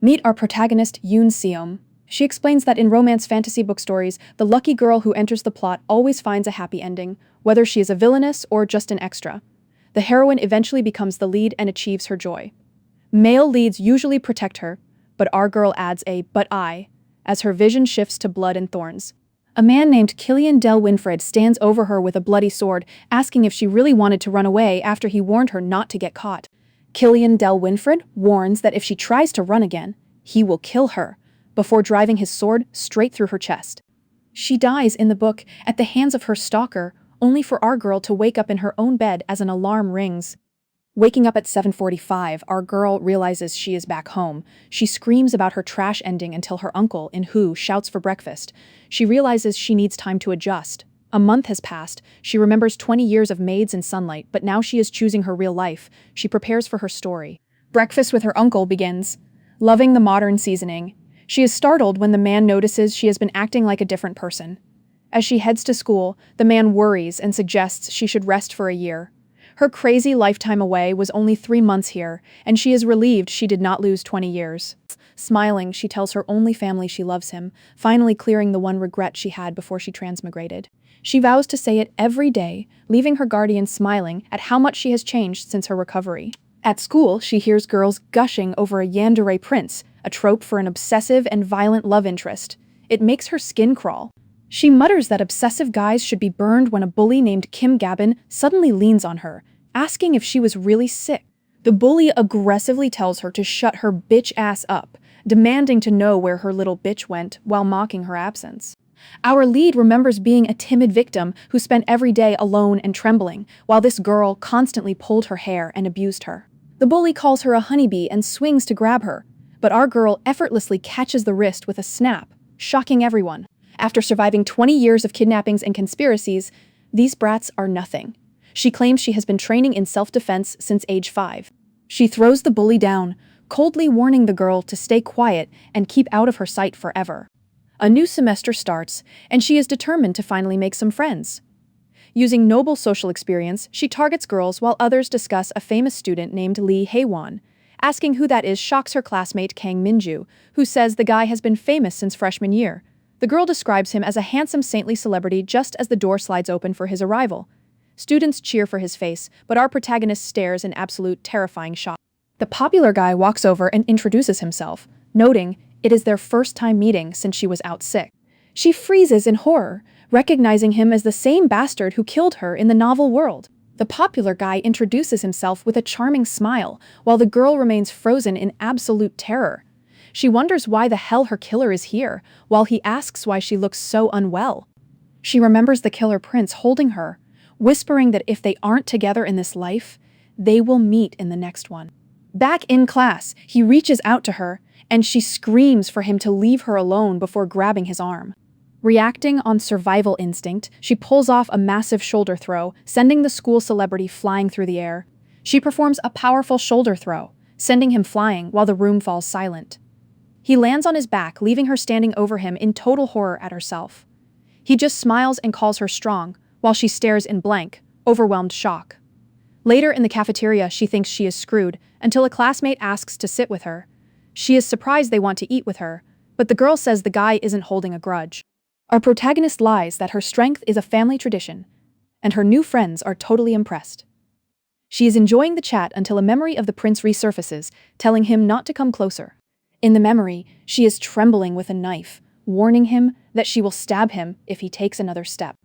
Meet our protagonist, Yoon Seom. She explains that in romance fantasy book stories, the lucky girl who enters the plot always finds a happy ending, whether she is a villainess or just an extra. The heroine eventually becomes the lead and achieves her joy. Male leads usually protect her, but our girl adds a "but I" as her vision shifts to blood and thorns. A man named Killian Del Winfred stands over her with a bloody sword, asking if she really wanted to run away after he warned her not to get caught. Killian Del Winfred warns that if she tries to run again, he will kill her, before driving his sword straight through her chest. She dies in the book at the hands of her stalker, only for our girl to wake up in her own bed as an alarm rings. Waking up at 7:45, our girl realizes she is back home. She screams about her trash ending until her uncle, in Who, shouts for breakfast. She realizes she needs time to adjust. A month has passed. She remembers 20 years of maids and sunlight, but now she is choosing her real life. She prepares for her story. Breakfast with her uncle begins. Loving the modern seasoning, she is startled when the man notices she has been acting like a different person. As she heads to school, the man worries and suggests she should rest for a year. Her crazy lifetime away was only 3 months here, and she is relieved she did not lose 20 years. Smiling, she tells her only family she loves him, finally clearing the one regret she had before she transmigrated. She vows to say it every day, leaving her guardian smiling at how much she has changed since her recovery. At school, she hears girls gushing over a Yandere prince, a trope for an obsessive and violent love interest. It makes her skin crawl. She mutters that obsessive guys should be burned when a bully named Kim Gabin suddenly leans on her, asking if she was really sick. The bully aggressively tells her to shut her bitch ass up, demanding to know where her little bitch went while mocking her absence. Our lead remembers being a timid victim who spent every day alone and trembling, while this girl constantly pulled her hair and abused her. The bully calls her a honeybee and swings to grab her, but our girl effortlessly catches the wrist with a snap, shocking everyone. After surviving 20 years of kidnappings and conspiracies, these brats are nothing. She claims she has been training in self-defense since age 5. She throws the bully down, coldly warning the girl to stay quiet and keep out of her sight forever. A new semester starts, and she is determined to finally make some friends. Using noble social experience, she targets girls while others discuss a famous student named Lee Hae-won. Asking who that is shocks her classmate Kang Minju, who says the guy has been famous since freshman year. The girl describes him as a handsome saintly celebrity just as the door slides open for his arrival. Students cheer for his face, but our protagonist stares in absolute terrifying shock. The popular guy walks over and introduces himself, noting it is their first time meeting since she was out sick. She freezes in horror, recognizing him as the same bastard who killed her in the novel world. The popular guy introduces himself with a charming smile, while the girl remains frozen in absolute terror. She wonders why the hell her killer is here, while he asks why she looks so unwell. She remembers the killer prince holding her, whispering that if they aren't together in this life, they will meet in the next one. Back in class, he reaches out to her, and she screams for him to leave her alone before grabbing his arm. Reacting on survival instinct, she pulls off a massive shoulder throw, sending the school celebrity flying through the air. She performs a powerful shoulder throw, sending him flying while the room falls silent. He lands on his back, leaving her standing over him in total horror at herself. He just smiles and calls her strong, while she stares in blank, overwhelmed shock. Later in the cafeteria, she thinks she is screwed, until a classmate asks to sit with her. She is surprised they want to eat with her, but the girl says the guy isn't holding a grudge. Our protagonist lies that her strength is a family tradition, and her new friends are totally impressed. She is enjoying the chat until a memory of the prince resurfaces, telling him not to come closer. In the memory, she is trembling with a knife, warning him that she will stab him if he takes another step.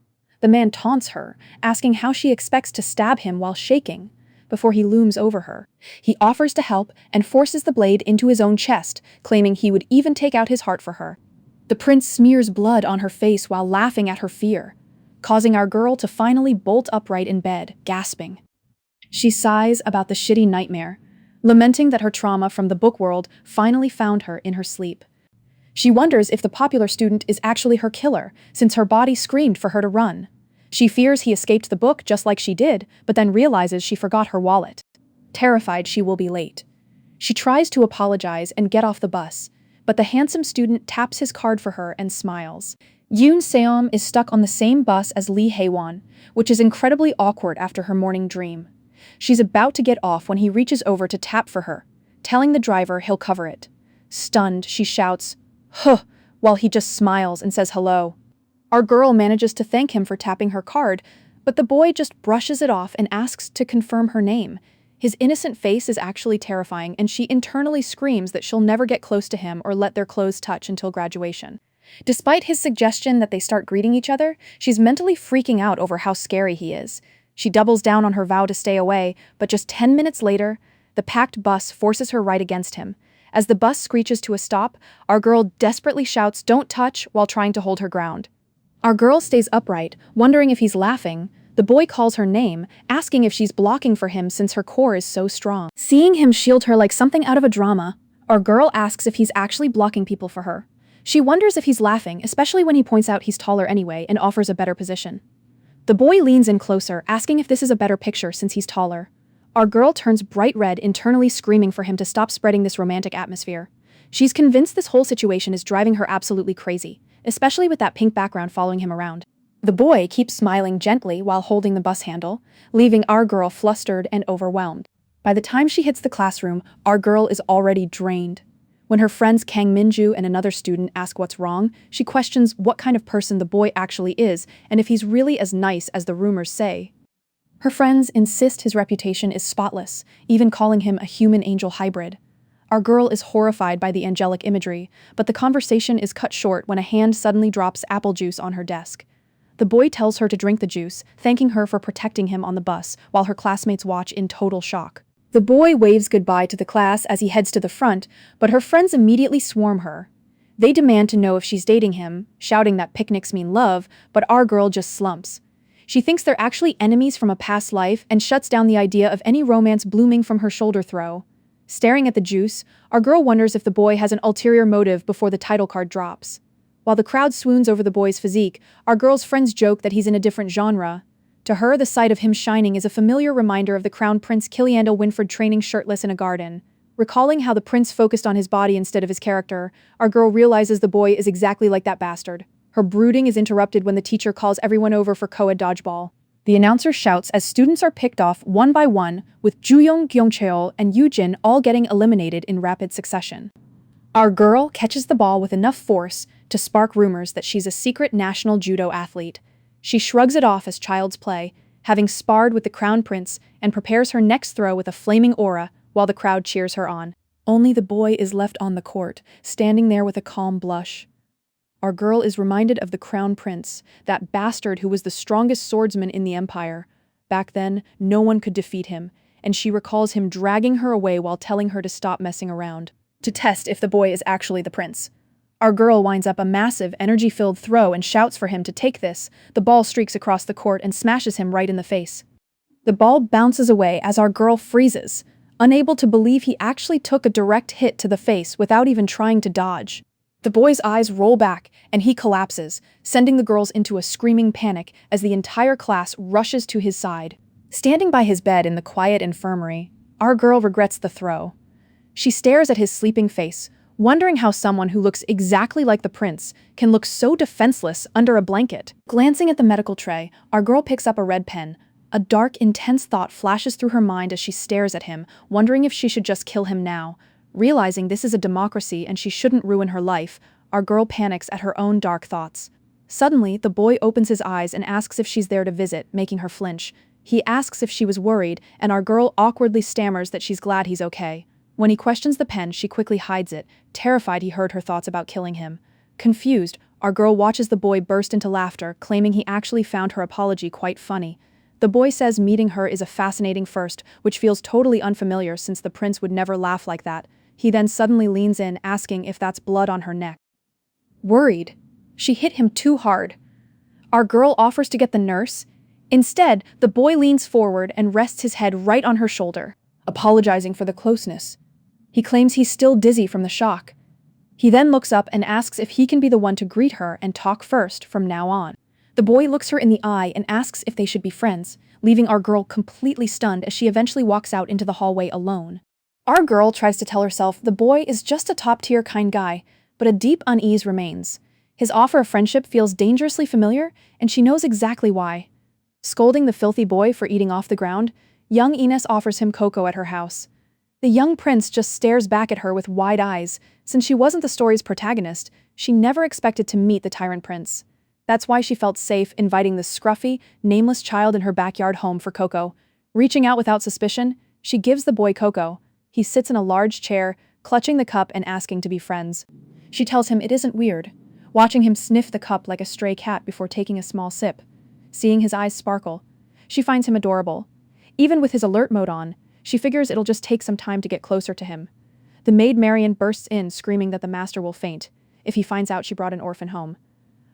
The man taunts her, asking how she expects to stab him while shaking, before he looms over her. He offers to help and forces the blade into his own chest, claiming he would even take out his heart for her. The prince smears blood on her face while laughing at her fear, causing our girl to finally bolt upright in bed, gasping. She sighs about the shitty nightmare, lamenting that her trauma from the book world finally found her in her sleep. She wonders if the popular student is actually her killer, since her body screamed for her to run. She fears he escaped the book just like she did, but then realizes she forgot her wallet. Terrified she will be late. She tries to apologize and get off the bus, but the handsome student taps his card for her and smiles. Yoon Seom is stuck on the same bus as Lee Hae-won, which is incredibly awkward after her morning dream. She's about to get off when he reaches over to tap for her, telling the driver he'll cover it. Stunned, she shouts, "Huh," while he just smiles and says hello. Our girl manages to thank him for tapping her card, but the boy just brushes it off and asks to confirm her name. His innocent face is actually terrifying, and she internally screams that she'll never get close to him or let their clothes touch until graduation. Despite his suggestion that they start greeting each other, she's mentally freaking out over how scary he is. She doubles down on her vow to stay away, but just 10 minutes later, the packed bus forces her right against him. As the bus screeches to a stop, our girl desperately shouts, "Don't touch," while trying to hold her ground. Our girl stays upright, wondering if he's laughing. The boy calls her name, asking if she's blocking for him since her core is so strong. Seeing him shield her like something out of a drama, our girl asks if he's actually blocking people for her. She wonders if he's laughing, especially when he points out he's taller anyway and offers a better position. The boy leans in closer, asking if this is a better picture since he's taller. Our girl turns bright red, internally screaming for him to stop spreading this romantic atmosphere. She's convinced this whole situation is driving her absolutely crazy, especially with that pink background following him around. The boy keeps smiling gently while holding the bus handle, leaving our girl flustered and overwhelmed. By the time she hits the classroom, our girl is already drained. When her friends Kang Minju and another student ask what's wrong, she questions what kind of person the boy actually is and if he's really as nice as the rumors say. Her friends insist his reputation is spotless, even calling him a human angel hybrid. Our girl is horrified by the angelic imagery, but the conversation is cut short when a hand suddenly drops apple juice on her desk. The boy tells her to drink the juice, thanking her for protecting him on the bus, while her classmates watch in total shock. The boy waves goodbye to the class as he heads to the front, but her friends immediately swarm her. They demand to know if she's dating him, shouting that picnics mean love, but our girl just slumps. She thinks they're actually enemies from a past life and shuts down the idea of any romance blooming from her shoulder throw. Staring at the juice, our girl wonders if the boy has an ulterior motive before the title card drops. While the crowd swoons over the boy's physique, our girl's friends joke that he's in a different genre. To her, the sight of him shining is a familiar reminder of the Crown Prince Kiliandel Winfred training shirtless in a garden. Recalling how the prince focused on his body instead of his character, our girl realizes the boy is exactly like that bastard. Her brooding is interrupted when the teacher calls everyone over for co-ed dodgeball. The announcer shouts as students are picked off one by one, with Juyong, Gyeongcheol, and Yoojin all getting eliminated in rapid succession. Our girl catches the ball with enough force to spark rumors that she's a secret national judo athlete. She shrugs it off as child's play, having sparred with the crown prince, and prepares her next throw with a flaming aura while the crowd cheers her on. Only the boy is left on the court, standing there with a calm blush. Our girl is reminded of the crown prince, that bastard who was the strongest swordsman in the empire. Back then, no one could defeat him, and she recalls him dragging her away while telling her to stop messing around, to test if the boy is actually the prince. Our girl winds up a massive, energy-filled throw and shouts for him to take this. The ball streaks across the court and smashes him right in the face. The ball bounces away as our girl freezes, unable to believe he actually took a direct hit to the face without even trying to dodge. The boy's eyes roll back, and he collapses, sending the girls into a screaming panic as the entire class rushes to his side. Standing by his bed in the quiet infirmary, our girl regrets the throw. She stares at his sleeping face, wondering how someone who looks exactly like the prince can look so defenseless under a blanket. Glancing at the medical tray, our girl picks up a red pen. A dark, intense thought flashes through her mind as she stares at him, wondering if she should just kill him now. Realizing this is a democracy and she shouldn't ruin her life, our girl panics at her own dark thoughts. Suddenly, the boy opens his eyes and asks if she's there to visit, making her flinch. He asks if she was worried, and our girl awkwardly stammers that she's glad he's okay. When he questions the pen, she quickly hides it, terrified he heard her thoughts about killing him. Confused, our girl watches the boy burst into laughter, claiming he actually found her apology quite funny. The boy says meeting her is a fascinating first, which feels totally unfamiliar since the prince would never laugh like that. He then suddenly leans in, asking if that's blood on her neck. Worried. She hit him too hard. Our girl offers to get the nurse. Instead, the boy leans forward and rests his head right on her shoulder, apologizing for the closeness. He claims he's still dizzy from the shock. He then looks up and asks if he can be the one to greet her and talk first from now on. The boy looks her in the eye and asks if they should be friends, leaving our girl completely stunned as she eventually walks out into the hallway alone. Our girl tries to tell herself the boy is just a top-tier kind guy, but a deep unease remains. His offer of friendship feels dangerously familiar, and she knows exactly why. Scolding the filthy boy for eating off the ground, young Ines offers him cocoa at her house. The young prince just stares back at her with wide eyes. Since she wasn't the story's protagonist, she never expected to meet the tyrant prince. That's why she felt safe inviting the scruffy, nameless child in her backyard home for cocoa. Reaching out without suspicion, she gives the boy cocoa. He sits in a large chair, clutching the cup and asking to be friends. She tells him it isn't weird, watching him sniff the cup like a stray cat before taking a small sip. Seeing his eyes sparkle, she finds him adorable. Even with his alert mode on, she figures it'll just take some time to get closer to him. The maid Marion bursts in, screaming that the master will faint if he finds out she brought an orphan home.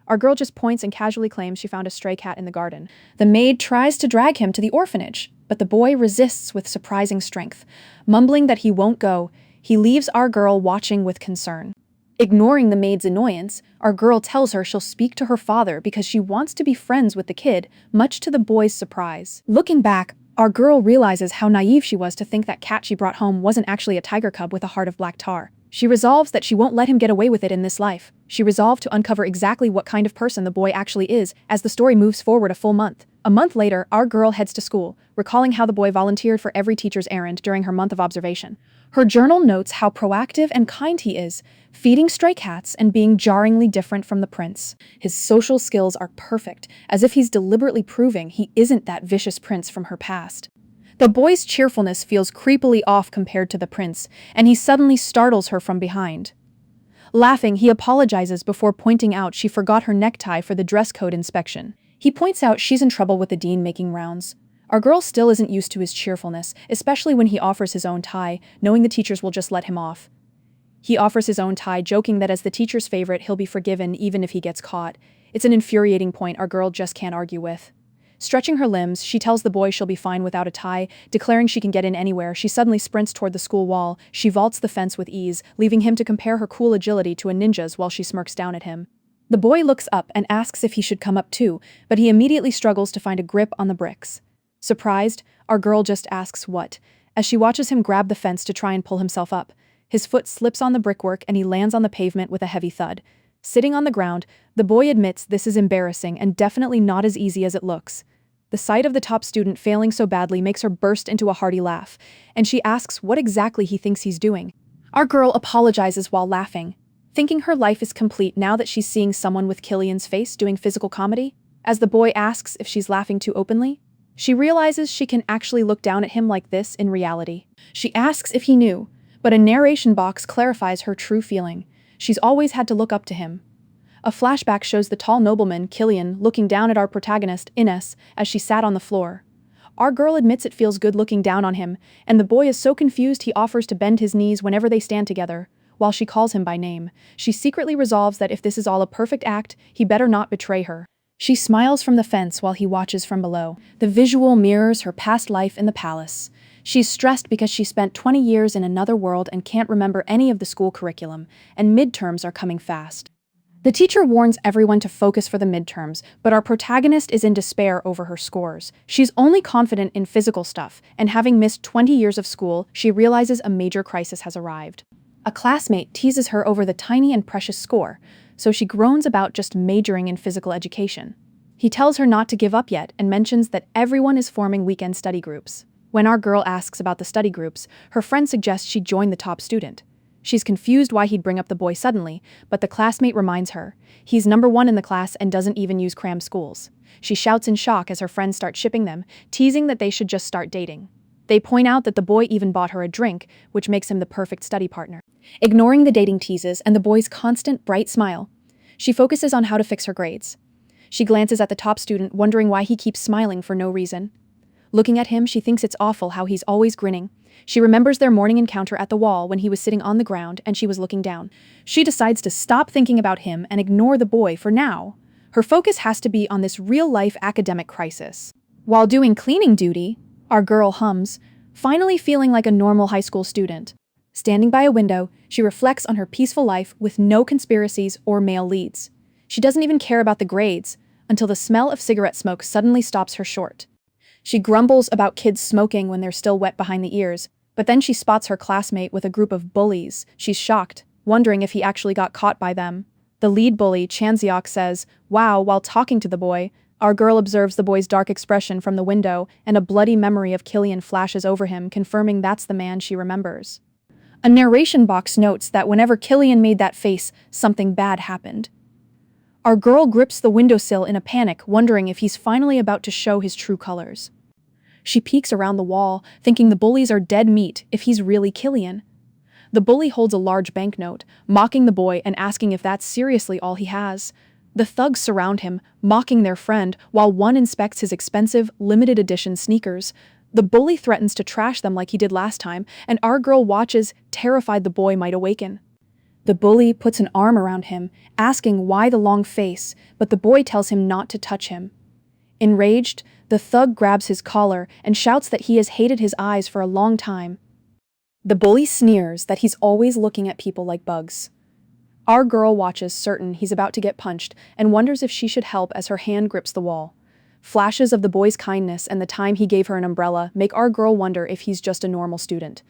Our girl just points and casually claims she found a stray cat in the garden. The maid tries to drag him to the orphanage, but the boy resists with surprising strength. Mumbling that he won't go, he leaves our girl watching with concern. Ignoring the maid's annoyance, our girl tells her she'll speak to her father because she wants to be friends with the kid, much to the boy's surprise. Looking back, our girl realizes how naive she was to think that cat she brought home wasn't actually a tiger cub with a heart of black tar. She resolves that she won't let him get away with it in this life. She resolved to uncover exactly what kind of person the boy actually is as the story moves forward a full month. A month later, our girl heads to school, recalling how the boy volunteered for every teacher's errand during her month of observation. Her journal notes how proactive and kind he is, feeding stray cats and being jarringly different from the prince. His social skills are perfect, as if he's deliberately proving he isn't that vicious prince from her past. The boy's cheerfulness feels creepily off compared to the prince, and he suddenly startles her from behind. Laughing, he apologizes before pointing out she forgot her necktie for the dress code inspection. He points out she's in trouble with the dean making rounds. Our girl still isn't used to his cheerfulness, especially when he offers his own tie, knowing the teachers will just let him off. He offers his own tie, joking that as the teacher's favorite, he'll be forgiven even if he gets caught. It's an infuriating point our girl just can't argue with. Stretching her limbs, she tells the boy she'll be fine without a tie, declaring she can get in anywhere. She suddenly sprints toward the school wall. She vaults the fence with ease, leaving him to compare her cool agility to a ninja's while she smirks down at him. The boy looks up and asks if he should come up too, but he immediately struggles to find a grip on the bricks. Surprised, our girl just asks what, as she watches him grab the fence to try and pull himself up. His foot slips on the brickwork and he lands on the pavement with a heavy thud. Sitting on the ground, the boy admits this is embarrassing and definitely not as easy as it looks. The sight of the top student failing so badly makes her burst into a hearty laugh, and she asks what exactly he thinks he's doing. Our girl apologizes while laughing, thinking her life is complete now that she's seeing someone with Killian's face doing physical comedy. As the boy asks if she's laughing too openly, she realizes she can actually look down at him like this in reality. She asks if he knew, but a narration box clarifies her true feeling. She's always had to look up to him. A flashback shows the tall nobleman, Killian, looking down at our protagonist, Ines, as she sat on the floor. Our girl admits it feels good looking down on him, and the boy is so confused he offers to bend his knees whenever they stand together, while she calls him by name. She secretly resolves that if this is all a perfect act, he better not betray her. She smiles from the fence while he watches from below. The visual mirrors her past life in the palace. She's stressed because she spent 20 years in another world and can't remember any of the school curriculum, and midterms are coming fast. The teacher warns everyone to focus for the midterms, but our protagonist is in despair over her scores. She's only confident in physical stuff, and having missed 20 years of school, she realizes a major crisis has arrived. A classmate teases her over the tiny and precious score, so she groans about just majoring in physical education. He tells her not to give up yet and mentions that everyone is forming weekend study groups. When our girl asks about the study groups, her friend suggests she join the top student. She's confused why he'd bring up the boy suddenly, but the classmate reminds her. He's number 1 in the class and doesn't even use cram schools. She shouts in shock as her friends start shipping them, teasing that they should just start dating. They point out that the boy even bought her a drink, which makes him the perfect study partner. Ignoring the dating teases and the boy's constant bright smile, she focuses on how to fix her grades. She glances at the top student, wondering why he keeps smiling for no reason. Looking at him, she thinks it's awful how he's always grinning. She remembers their morning encounter at the wall when he was sitting on the ground and she was looking down. She decides to stop thinking about him and ignore the boy for now. Her focus has to be on this real-life academic crisis. While doing cleaning duty, our girl hums, finally feeling like a normal high school student. Standing by a window, she reflects on her peaceful life with no conspiracies or male leads. She doesn't even care about the grades until the smell of cigarette smoke suddenly stops her short. She grumbles about kids smoking when they're still wet behind the ears, but then she spots her classmate with a group of bullies. She's shocked, wondering if he actually got caught by them. The lead bully, Chanseok, says, "Wow," while talking to the boy, Our girl observes the boy's dark expression from the window, and a bloody memory of Killian flashes over him, confirming that's the man she remembers. A narration box notes that whenever Killian made that face, something bad happened. Our girl grips the windowsill in a panic, wondering if he's finally about to show his true colors. She peeks around the wall, thinking the bullies are dead meat if he's really Killian. The bully holds a large banknote, mocking the boy and asking if that's seriously all he has. The thugs surround him, mocking their friend, while one inspects his expensive, limited edition sneakers. The bully threatens to trash them like he did last time, and our girl watches, terrified the boy might awaken. The bully puts an arm around him, asking why the long face, but the boy tells him not to touch him. Enraged, the thug grabs his collar and shouts that he has hated his eyes for a long time. The bully sneers that he's always looking at people like bugs. Our girl watches, certain he's about to get punched, and wonders if she should help as her hand grips the wall. Flashes of the boy's kindness and the time he gave her an umbrella make our girl wonder if he's just a normal student.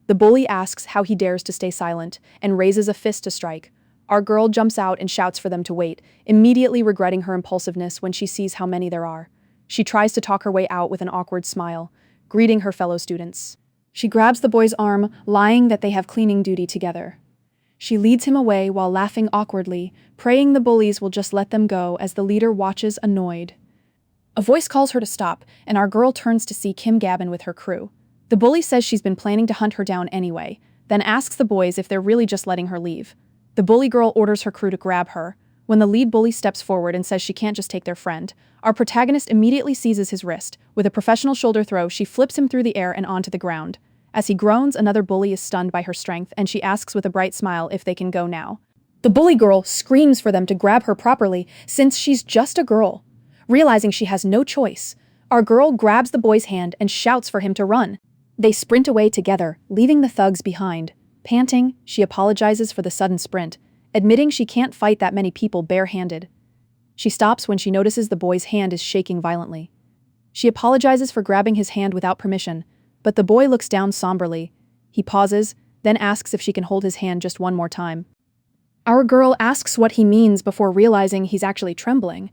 The bully asks how he dares to stay silent, and raises a fist to strike. Our girl jumps out and shouts for them to wait, immediately regretting her impulsiveness when she sees how many there are. She tries to talk her way out with an awkward smile, greeting her fellow students. She grabs the boy's arm, lying that they have cleaning duty together. She leads him away while laughing awkwardly, praying the bullies will just let them go as the leader watches annoyed. A voice calls her to stop, and our girl turns to see Kim Gabin with her crew. The bully says she's been planning to hunt her down anyway, then asks the boys if they're really just letting her leave. The bully girl orders her crew to grab her. When the lead bully steps forward and says she can't just take their friend, our protagonist immediately seizes his wrist. With a professional shoulder throw, she flips him through the air and onto the ground. As he groans, another bully is stunned by her strength, and she asks with a bright smile if they can go now. The bully girl screams for them to grab her properly, since she's just a girl. Realizing she has no choice, our girl grabs the boy's hand and shouts for him to run. They sprint away together, leaving the thugs behind. Panting, she apologizes for the sudden sprint, admitting she can't fight that many people barehanded. She stops when she notices the boy's hand is shaking violently. She apologizes for grabbing his hand without permission, but the boy looks down somberly. He pauses, then asks if she can hold his hand just one more time. Our girl asks what he means before realizing he's actually trembling.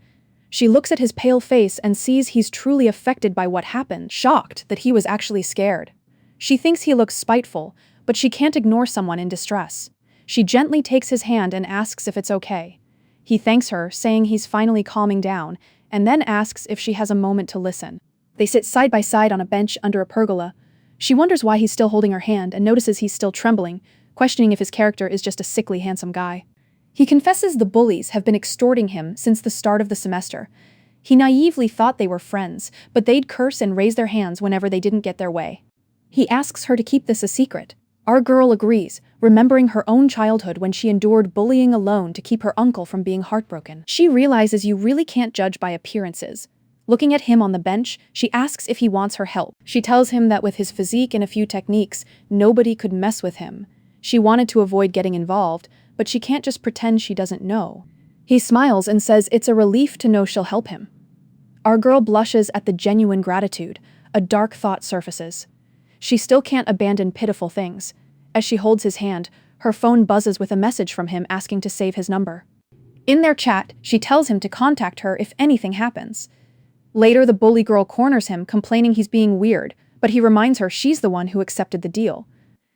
She looks at his pale face and sees he's truly affected by what happened, shocked that he was actually scared. She thinks he looks spiteful, but she can't ignore someone in distress. She gently takes his hand and asks if it's okay. He thanks her, saying he's finally calming down, and then asks if she has a moment to listen. They sit side by side on a bench under a pergola. She wonders why he's still holding her hand and notices he's still trembling, questioning if his character is just a sickly handsome guy. He confesses the bullies have been extorting him since the start of the semester. He naively thought they were friends, but they'd curse and raise their hands whenever they didn't get their way. He asks her to keep this a secret. Our girl agrees, remembering her own childhood when she endured bullying alone to keep her uncle from being heartbroken. She realizes you really can't judge by appearances. Looking at him on the bench, she asks if he wants her help. She tells him that with his physique and a few techniques, nobody could mess with him. She wanted to avoid getting involved, but she can't just pretend she doesn't know. He smiles and says it's a relief to know she'll help him. Our girl blushes at the genuine gratitude. A dark thought surfaces. She still can't abandon pitiful things. As she holds his hand, her phone buzzes with a message from him asking to save his number. In their chat, she tells him to contact her if anything happens. Later, the bully girl corners him, complaining he's being weird, but he reminds her she's the one who accepted the deal.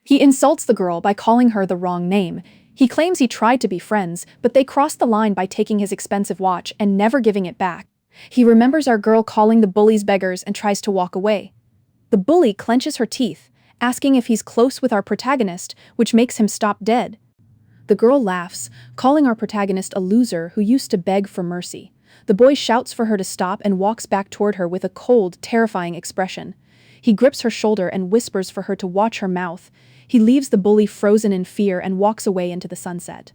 He insults the girl by calling her the wrong name. He claims he tried to be friends, but they crossed the line by taking his expensive watch and never giving it back. He remembers our girl calling the bullies beggars and tries to walk away. The bully clenches her teeth, asking if he's close with our protagonist, which makes him stop dead. The girl laughs, calling our protagonist a loser who used to beg for mercy. The boy shouts for her to stop and walks back toward her with a cold, terrifying expression. He grips her shoulder and whispers for her to watch her mouth. He leaves the bully frozen in fear and walks away into the sunset.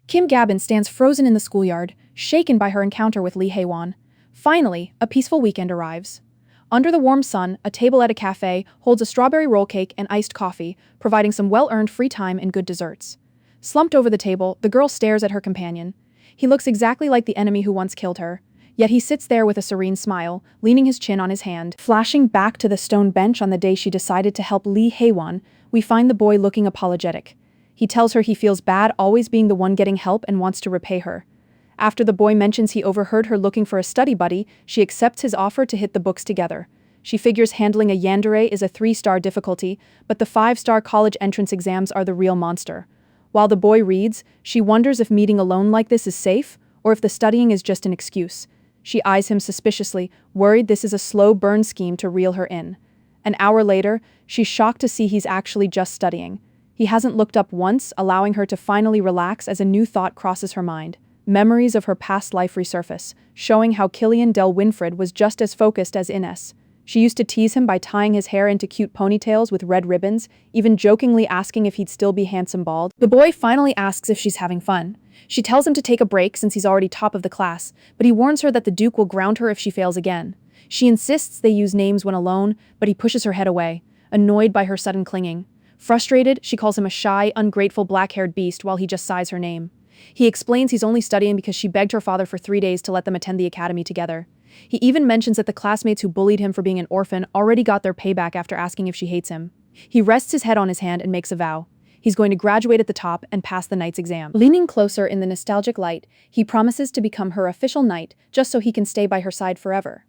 Kim Gabin stands frozen in the schoolyard, shaken by her encounter with Lee Hae-won. Finally, a peaceful weekend arrives. Under the warm sun, a table at a cafe holds a strawberry roll cake and iced coffee, providing some well-earned free time and good desserts. Slumped over the table, the girl stares at her companion. He looks exactly like the enemy who once killed her, yet he sits there with a serene smile, leaning his chin on his hand. Flashing back to the stone bench on the day she decided to help Lee Hae-won, we find the boy looking apologetic. He tells her he feels bad always being the one getting help and wants to repay her. After the boy mentions he overheard her looking for a study buddy, she accepts his offer to hit the books together. She figures handling a Yandere is a 3-star difficulty, but the 5-star college entrance exams are the real monster. While the boy reads, she wonders if meeting alone like this is safe, or if the studying is just an excuse. She eyes him suspiciously, worried this is a slow burn scheme to reel her in. An hour later, she's shocked to see he's actually just studying. He hasn't looked up once, allowing her to finally relax as a new thought crosses her mind. Memories of her past life resurface, showing how Killian Del Winfred was just as focused as Ines. She used to tease him by tying his hair into cute ponytails with red ribbons, even jokingly asking if he'd still be handsome bald. The boy finally asks if she's having fun. She tells him to take a break since he's already top of the class, but he warns her that the Duke will ground her if she fails again. She insists they use names when alone, but he pushes her head away, annoyed by her sudden clinging. Frustrated, she calls him a shy, ungrateful black-haired beast while he just sighs her name. He explains he's only studying because she begged her father for 3 days to let them attend the academy together. He even mentions that the classmates who bullied him for being an orphan already got their payback after asking if she hates him. He rests his head on his hand and makes a vow. He's going to graduate at the top and pass the knight's exam. Leaning closer in the nostalgic light, he promises to become her official knight just so he can stay by her side forever.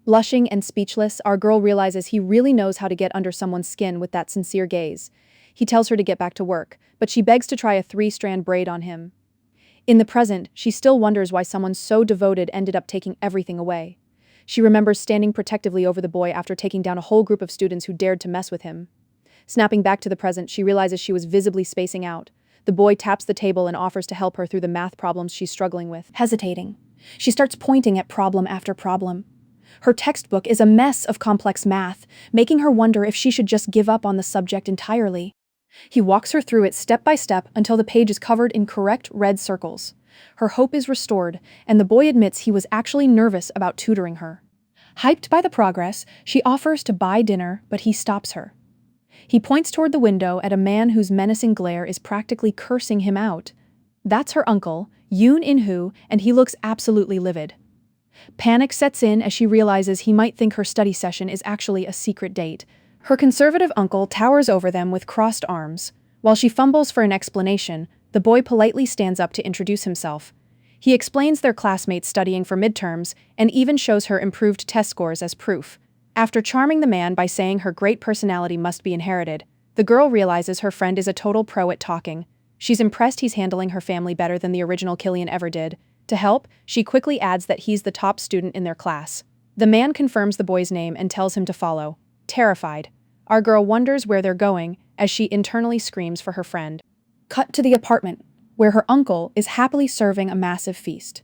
Blushing and speechless, our girl realizes he really knows how to get under someone's skin with that sincere gaze. He tells her to get back to work, but she begs to try a 3-strand braid on him. In the present, she still wonders why someone so devoted ended up taking everything away. She remembers standing protectively over the boy after taking down a whole group of students who dared to mess with him. Snapping back to the present, she realizes she was visibly spacing out. The boy taps the table and offers to help her through the math problems she's struggling with. Hesitating, she starts pointing at problem after problem. Her textbook is a mess of complex math, making her wonder if she should just give up on the subject entirely. He walks her through it step by step until the page is covered in correct red circles. Her hope is restored, and the boy admits he was actually nervous about tutoring her. Hyped by the progress, she offers to buy dinner, but he stops her. He points toward the window at a man whose menacing glare is practically cursing him out. That's her uncle, Yoon In-hoo, and he looks absolutely livid. Panic sets in as she realizes he might think her study session is actually a secret date. Her conservative uncle towers over them with crossed arms. While she fumbles for an explanation, the boy politely stands up to introduce himself. He explains their classmates studying for midterms and even shows her improved test scores as proof. After charming the man by saying her great personality must be inherited, the girl realizes her friend is a total pro at talking. She's impressed he's handling her family better than the original Killian ever did. To help, she quickly adds that he's the top student in their class. The man confirms the boy's name and tells him to follow. Terrified, our girl wonders where they're going as she internally screams for her friend. Cut to the apartment, where her uncle is happily serving a massive feast.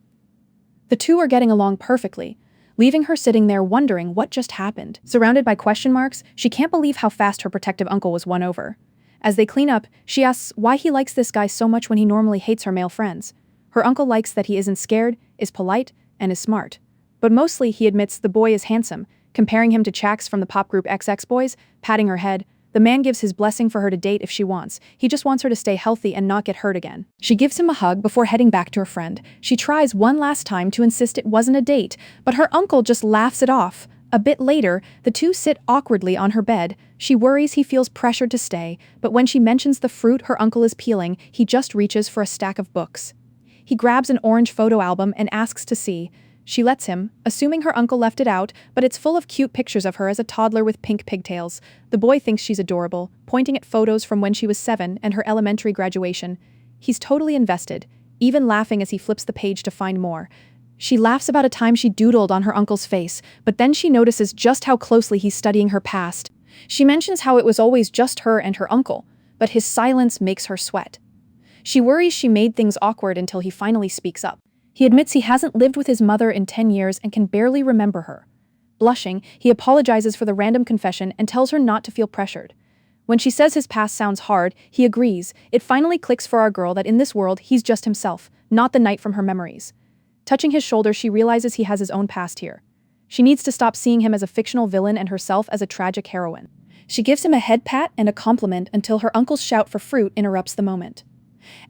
The two are getting along perfectly, leaving her sitting there wondering what just happened. Surrounded by question marks, she can't believe how fast her protective uncle was won over. As they clean up, she asks why he likes this guy so much when he normally hates her male friends. Her uncle likes that he isn't scared, is polite, and is smart. But mostly he admits the boy is handsome, comparing him to Chax from the pop group XX Boys, patting her head. The man gives his blessing for her to date if she wants. He just wants her to stay healthy and not get hurt again. She gives him a hug before heading back to her friend. She tries one last time to insist it wasn't a date, but her uncle just laughs it off. A bit later, the two sit awkwardly on her bed. She worries he feels pressured to stay, but when she mentions the fruit her uncle is peeling, he just reaches for a stack of books. He grabs an orange photo album and asks to see. She lets him, assuming her uncle left it out, but it's full of cute pictures of her as a toddler with pink pigtails. The boy thinks she's adorable, pointing at photos from when she was 7 and her elementary graduation. He's totally invested, even laughing as he flips the page to find more. She laughs about a time she doodled on her uncle's face, but then she notices just how closely he's studying her past. She mentions how it was always just her and her uncle, but his silence makes her sweat. She worries she made things awkward until he finally speaks up. He admits he hasn't lived with his mother in 10 years and can barely remember her. Blushing, he apologizes for the random confession and tells her not to feel pressured. When she says his past sounds hard, he agrees. It finally clicks for our girl that in this world, he's just himself, not the knight from her memories. Touching his shoulder, she realizes he has his own past here. She needs to stop seeing him as a fictional villain and herself as a tragic heroine. She gives him a head pat and a compliment until her uncle's shout for fruit interrupts the moment.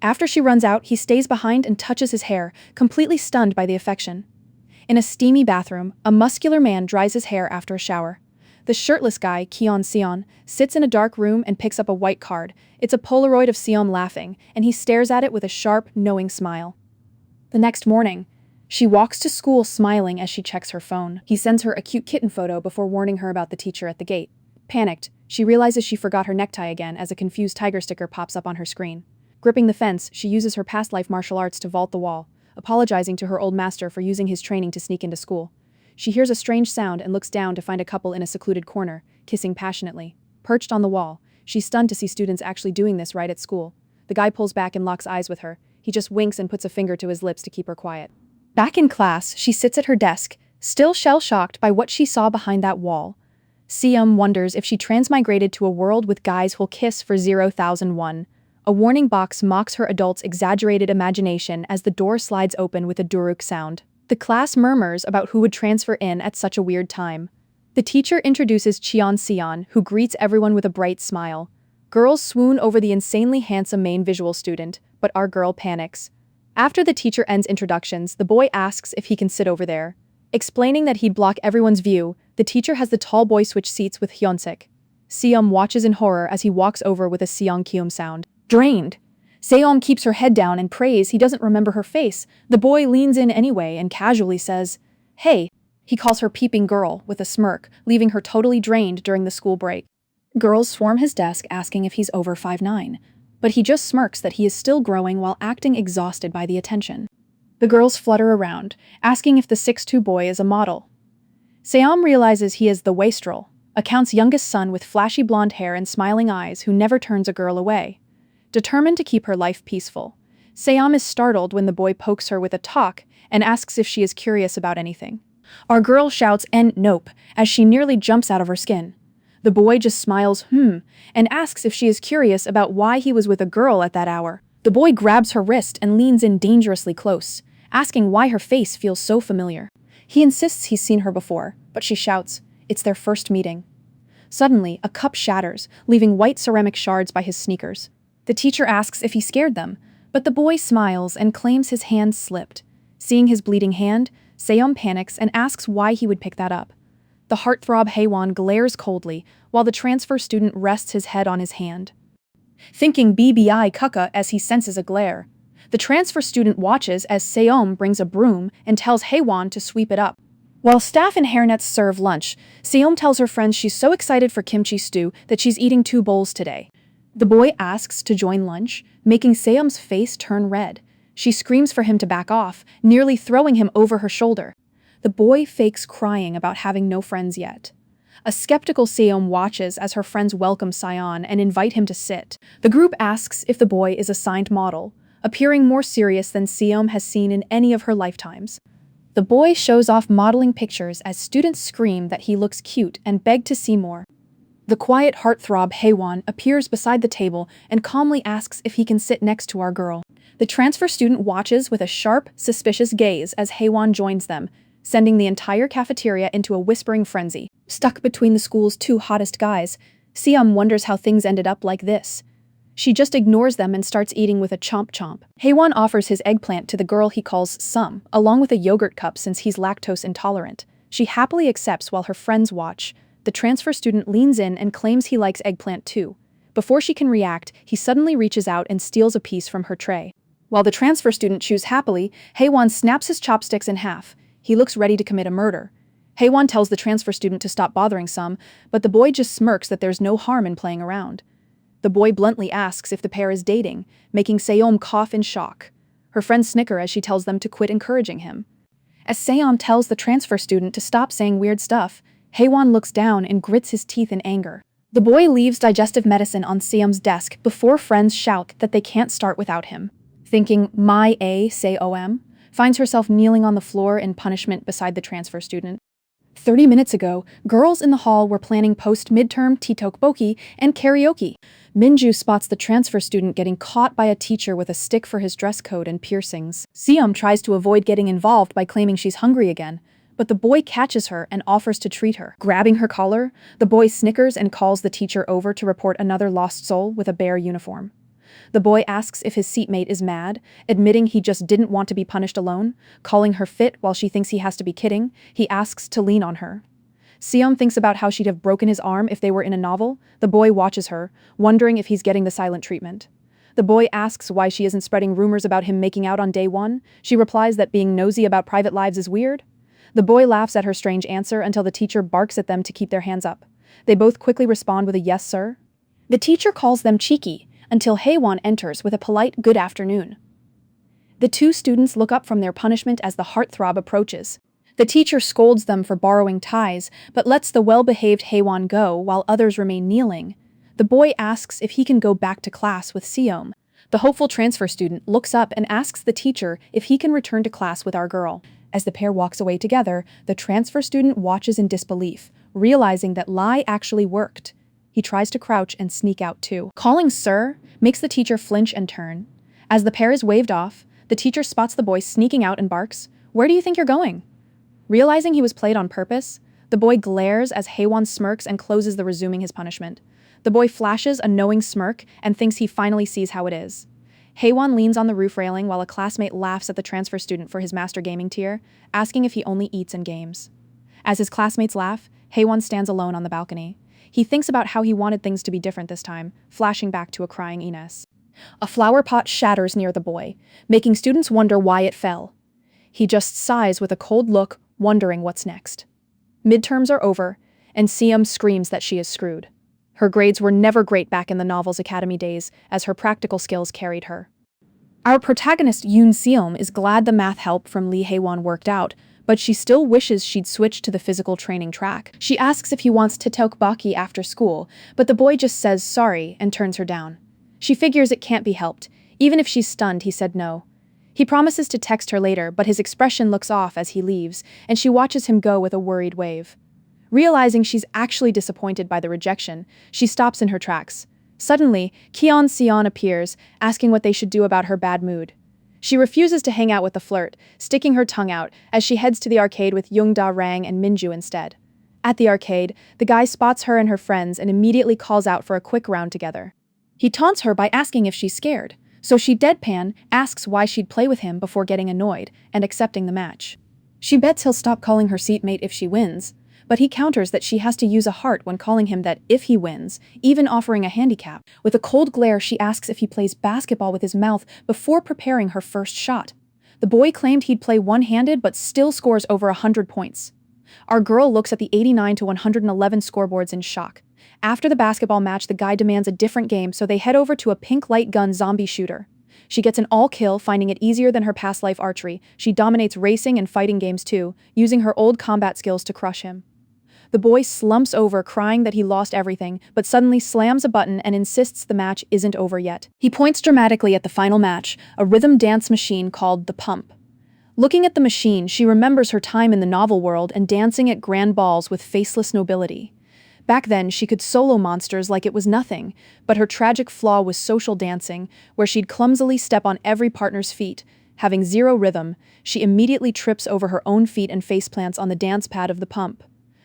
After she runs out, he stays behind and touches his hair, completely stunned by the affection. In a steamy bathroom, a muscular man dries his hair after a shower. The shirtless guy, Yoon Seom, sits in a dark room and picks up a white card. It's a Polaroid of Seom laughing, and he stares at it with a sharp, knowing smile. The next morning, she walks to school smiling as she checks her phone. He sends her a cute kitten photo before warning her about the teacher at the gate. Panicked, she realizes she forgot her necktie again as a confused tiger sticker pops up on her screen. Gripping the fence, she uses her past life martial arts to vault the wall, apologizing to her old master for using his training to sneak into school. She hears a strange sound and looks down to find a couple in a secluded corner, kissing passionately. Perched on the wall, she's stunned to see students actually doing this right at school. The guy pulls back and locks eyes with her. He just winks and puts a finger to his lips to keep her quiet. Back in class, she sits at her desk, still shell-shocked by what she saw behind that wall. Seom wonders if she transmigrated to a world with guys who'll kiss for 0,001. A warning box mocks her adult's exaggerated imagination as the door slides open with a duruk sound. The class murmurs about who would transfer in at such a weird time. The teacher introduces Cheon Seon, who greets everyone with a bright smile. Girls swoon over the insanely handsome main visual student, but our girl panics. After the teacher ends introductions, the boy asks if he can sit over there. Explaining that he'd block everyone's view, the teacher has the tall boy switch seats with Hyunsik. Seom watches in horror as he walks over with a Seong-kyum sound. Drained. Seom keeps her head down and prays he doesn't remember her face. The boy leans in anyway and casually says, "Hey." He calls her peeping girl with a smirk, leaving her totally drained during the school break. Girls swarm his desk asking if he's over 5'9", but he just smirks that he is still growing while acting exhausted by the attention. The girls flutter around, asking if the 6'2" boy is a model. Seom realizes he is the wastrel, a count's youngest son with flashy blonde hair and smiling eyes who never turns a girl away. Determined to keep her life peaceful, Seom is startled when the boy pokes her with a talk and asks if she is curious about anything. Our girl shouts nope as she nearly jumps out of her skin. The boy just smiles and asks if she is curious about why he was with a girl at that hour. The boy grabs her wrist and leans in dangerously close, asking why her face feels so familiar. He insists he's seen her before, but she shouts, it's their first meeting. Suddenly, a cup shatters, leaving white ceramic shards by his sneakers. The teacher asks if he scared them, but the boy smiles and claims his hand slipped. Seeing his bleeding hand, Seom panics and asks why he would pick that up. The heartthrob Haewon glares coldly, while the transfer student rests his head on his hand. Thinking BBI Kuka as he senses a glare. The transfer student watches as Seom brings a broom and tells Haewon to sweep it up. While staff and hairnets serve lunch, Seom tells her friends she's so excited for kimchi stew that she's eating 2 bowls today. The boy asks to join lunch, making Seom's face turn red. She screams for him to back off, nearly throwing him over her shoulder. The boy fakes crying about having no friends yet. A skeptical Seom watches as her friends welcome Sion and invite him to sit. The group asks if the boy is a signed model, appearing more serious than Seom has seen in any of her lifetimes. The boy shows off modeling pictures as students scream that he looks cute and beg to see more. The quiet heartthrob Haewon appears beside the table and calmly asks if he can sit next to our girl. The transfer student watches with a sharp, suspicious gaze as Haewon joins them, sending the entire cafeteria into a whispering frenzy. Stuck between the school's 2 hottest guys, Seom wonders how things ended up like this. She just ignores them and starts eating with a chomp. Haewon offers his eggplant to the girl he calls Sum, along with a yogurt cup since he's lactose intolerant. She happily accepts while her friends watch. The transfer student leans in and claims he likes eggplant too. Before she can react, he suddenly reaches out and steals a piece from her tray. While the transfer student chews happily, Haewon snaps his chopsticks in half. He looks ready to commit a murder. Haewon tells the transfer student to stop bothering Sum, but the boy just smirks that there's no harm in playing around. The boy bluntly asks if the pair is dating, making Seom cough in shock. Her friends snicker as she tells them to quit encouraging him. As Seom tells the transfer student to stop saying weird stuff, Haewon looks down and grits his teeth in anger. The boy leaves digestive medicine on Seom's desk before friends shout that they can't start without him. Thinking, my A, say OM, finds herself kneeling on the floor in punishment beside the transfer student. 30 minutes ago, girls in the hall were planning post-midterm tteokbokki and karaoke. Minju spots the transfer student getting caught by a teacher with a stick for his dress code and piercings. Seom tries to avoid getting involved by claiming she's hungry again, but the boy catches her and offers to treat her. Grabbing her collar, the boy snickers and calls the teacher over to report another lost soul with a bear uniform. The boy asks if his seatmate is mad, admitting he just didn't want to be punished alone. Calling her fit while she thinks he has to be kidding, he asks to lean on her. Seom thinks about how she'd have broken his arm if they were in a novel. The boy watches her, wondering if he's getting the silent treatment. The boy asks why she isn't spreading rumors about him making out on day one. She replies that being nosy about private lives is weird. The boy laughs at her strange answer until the teacher barks at them to keep their hands up. They both quickly respond with a yes, sir. The teacher calls them cheeky until Haewon enters with a polite good afternoon. The two students look up from their punishment as the heartthrob approaches. The teacher scolds them for borrowing ties, but lets the well-behaved Haewon go while others remain kneeling. The boy asks if he can go back to class with Seom. The hopeful transfer student looks up and asks the teacher if he can return to class with our girl. As the pair walks away together, the transfer student watches in disbelief, realizing that lie actually worked. He tries to crouch and sneak out too. Calling sir makes the teacher flinch and turn. As the pair is waved off, the teacher spots the boy sneaking out and barks, "Where do you think you're going?" Realizing he was played on purpose, the boy glares as Haewon smirks and closes the resuming his punishment. The boy flashes a knowing smirk and thinks he finally sees how it is. Haewon leans on the roof railing while a classmate laughs at the transfer student for his master gaming tier, asking if he only eats and games. As his classmates laugh, Haewon stands alone on the balcony. He thinks about how he wanted things to be different this time, flashing back to a crying Ines. A flower pot shatters near the boy, making students wonder why it fell. He just sighs with a cold look, wondering what's next. Midterms are over, and Seom screams that she is screwed. Her grades were never great back in the novel's academy days, as her practical skills carried her. Our protagonist Yoon Seom is glad the math help from Lee Haewon worked out, but she still wishes she'd switched to the physical training track. She asks if he wants to tteokbokki after school, but the boy just says sorry and turns her down. She figures it can't be helped. Even if she's stunned, he said no. He promises to text her later, but his expression looks off as he leaves, and she watches him go with a worried wave. Realizing she's actually disappointed by the rejection, she stops in her tracks. Suddenly, Kion Seon appears, asking what they should do about her bad mood. She refuses to hang out with the flirt, sticking her tongue out as she heads to the arcade with Young Da Rang and Minju instead. At the arcade, the guy spots her and her friends and immediately calls out for a quick round together. He taunts her by asking if she's scared, so she deadpan asks why she'd play with him before getting annoyed and accepting the match. She bets he'll stop calling her seatmate if she wins, but he counters that she has to use a heart when calling him that if he wins, even offering a handicap. With a cold glare, she asks if he plays basketball with his mouth before preparing her first shot. The boy claimed he'd play one-handed but still scores over 100 points. Our girl looks at the 89 to 111 scoreboards in shock. After the basketball match, the guy demands a different game, so they head over to a pink light gun zombie shooter. She gets an all-kill, finding it easier than her past life archery. She dominates racing and fighting games too, using her old combat skills to crush him. The boy slumps over, crying that he lost everything, but suddenly slams a button and insists the match isn't over yet. He points dramatically at the final match, a rhythm dance machine called the Pump. Looking at the machine, she remembers her time in the novel world and dancing at grand balls with faceless nobility. Back then, she could solo monsters like it was nothing, but her tragic flaw was social dancing, where she'd clumsily step on every partner's feet. Having zero rhythm, she immediately trips over her own feet and faceplants on the dance pad of the Pump.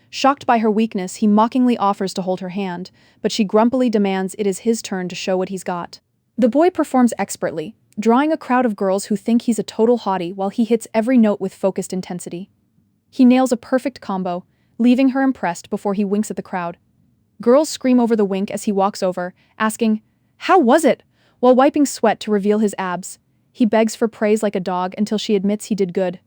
Shocked by her weakness, he mockingly offers to hold her hand, but she grumpily demands it is his turn to show what he's got. The boy performs expertly, drawing a crowd of girls who think he's a total hottie while he hits every note with focused intensity. He nails a perfect combo, leaving her impressed before he winks at the crowd. Girls scream over the wink as he walks over, asking, "How was it?" while wiping sweat to reveal his abs. He begs for praise like a dog until she admits he did good.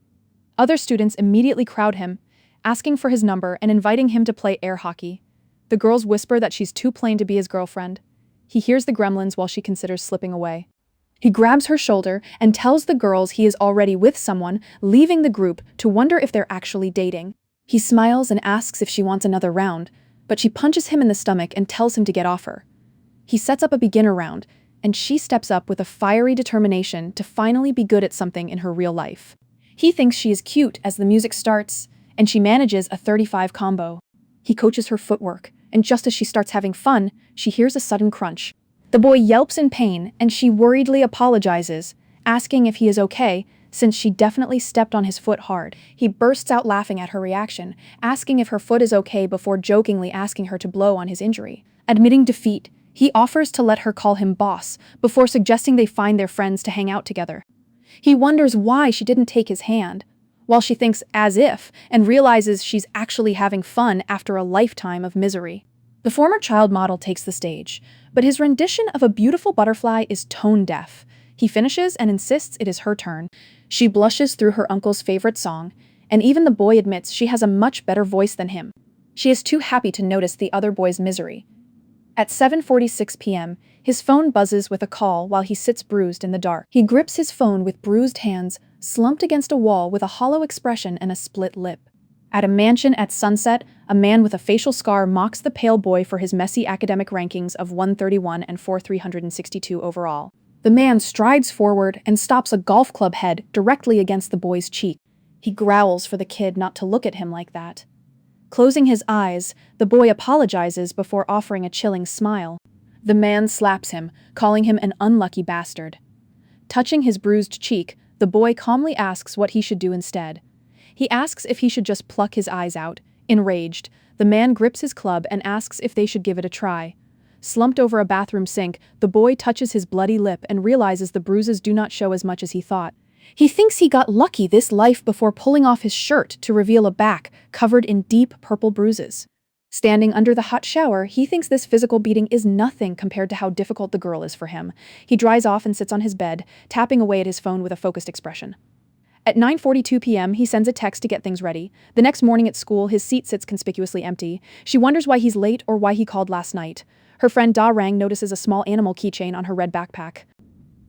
Other students immediately crowd him, asking for his number and inviting him to play air hockey. The girls whisper that she's too plain to be his girlfriend. He hears the gremlins while she considers slipping away. He grabs her shoulder and tells the girls he is already with someone, leaving the group to wonder if they're actually dating. He smiles and asks if she wants another round, but she punches him in the stomach and tells him to get off her. He sets up a beginner round, and she steps up with a fiery determination to finally be good at something in her real life. He thinks she is cute as the music starts, and she manages a 35 combo. He coaches her footwork, and just as she starts having fun, she hears a sudden crunch. The boy yelps in pain, and she worriedly apologizes, asking if he is okay, since she definitely stepped on his foot hard. He bursts out laughing at her reaction, asking if her foot is okay before jokingly asking her to blow on his injury. Admitting defeat, he offers to let her call him boss, before suggesting they find their friends to hang out together. He wonders why she didn't take his hand, while she thinks as if, and realizes she's actually having fun after a lifetime of misery. The former child model takes the stage, but his rendition of A Beautiful Butterfly is tone-deaf. He finishes and insists it is her turn. She blushes through her uncle's favorite song, and even the boy admits she has a much better voice than him. She is too happy to notice the other boy's misery. At 7:46 p.m., his phone buzzes with a call while he sits bruised in the dark. He grips his phone with bruised hands, slumped against a wall with a hollow expression and a split lip. At a mansion at sunset, a man with a facial scar mocks the pale boy for his messy academic rankings of 131 and 362 overall. The man strides forward and stops a golf club head directly against the boy's cheek. He growls for the kid not to look at him like that. Closing his eyes, the boy apologizes before offering a chilling smile. The man slaps him, calling him an unlucky bastard. Touching his bruised cheek, the boy calmly asks what he should do instead. He asks if he should just pluck his eyes out. Enraged, the man grips his club and asks if they should give it a try. Slumped over a bathroom sink, the boy touches his bloody lip and realizes the bruises do not show as much as he thought. He thinks he got lucky this life before pulling off his shirt to reveal a back covered in deep purple bruises. Standing under the hot shower, he thinks this physical beating is nothing compared to how difficult the girl is for him. He dries off and sits on his bed, tapping away at his phone with a focused expression. At 9:42 p.m., he sends a text to get things ready. The next morning at school, his seat sits conspicuously empty. She wonders why he's late or why he called last night. Her friend Da Rang notices a small animal keychain on her red backpack.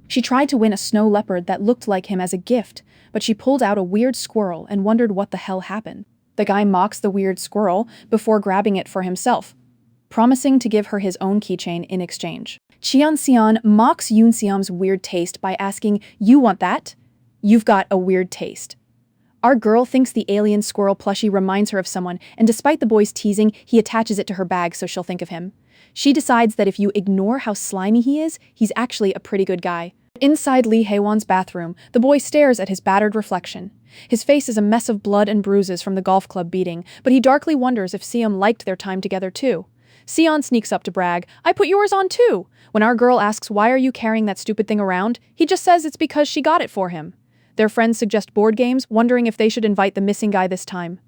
She tried to win a snow leopard that looked like him as a gift, but she pulled out a weird squirrel and wondered what the hell happened. The guy mocks the weird squirrel before grabbing it for himself, promising to give her his own keychain in exchange. Cheon Seon mocks Yoon Seom's weird taste by asking, "You want that? You've got a weird taste." Our girl thinks the alien squirrel plushie reminds her of someone, and despite the boy's teasing, he attaches it to her bag so she'll think of him. She decides that if you ignore how slimy he is, he's actually a pretty good guy. Inside Lee Haewon's bathroom, the boy stares at his battered reflection. His face is a mess of blood and bruises from the golf club beating, but he darkly wonders if Seom liked their time together too. Seon sneaks up to brag, "I put yours on too!" When our girl asks why are you carrying that stupid thing around, he just says it's because she got it for him. Their friends suggest board games, wondering if they should invite the missing guy this time.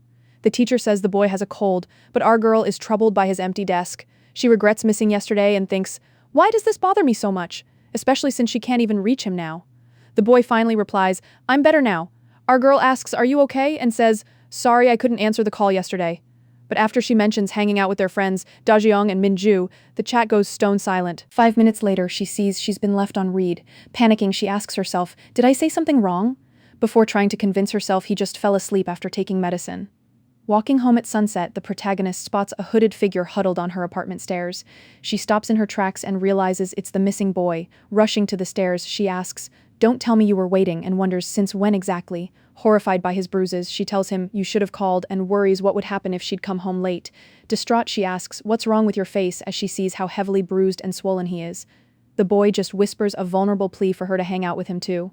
The teacher says the boy has a cold, but our girl is troubled by his empty desk. She regrets missing yesterday and thinks, "Why does this bother me so much?" Especially since she can't even reach him now. The boy finally replies, "I'm better now." Our girl asks, "Are you okay?" and says, "Sorry, I couldn't answer the call yesterday." But after she mentions hanging out with their friends, Dajeong and Minju, the chat goes stone silent. 5 minutes later, she sees she's been left on read. Panicking, she asks herself, "Did I say something wrong?" Before trying to convince herself he just fell asleep after taking medicine. Walking home at sunset, the protagonist spots a hooded figure huddled on her apartment stairs. She stops in her tracks and realizes it's the missing boy. Rushing to the stairs, she asks, "Don't tell me you were waiting," and wonders since when exactly. Horrified by his bruises, she tells him, "You should have called," and worries what would happen if she'd come home late. Distraught, she asks, "What's wrong with your face?" as she sees how heavily bruised and swollen he is. The boy just whispers a vulnerable plea for her to hang out with him too.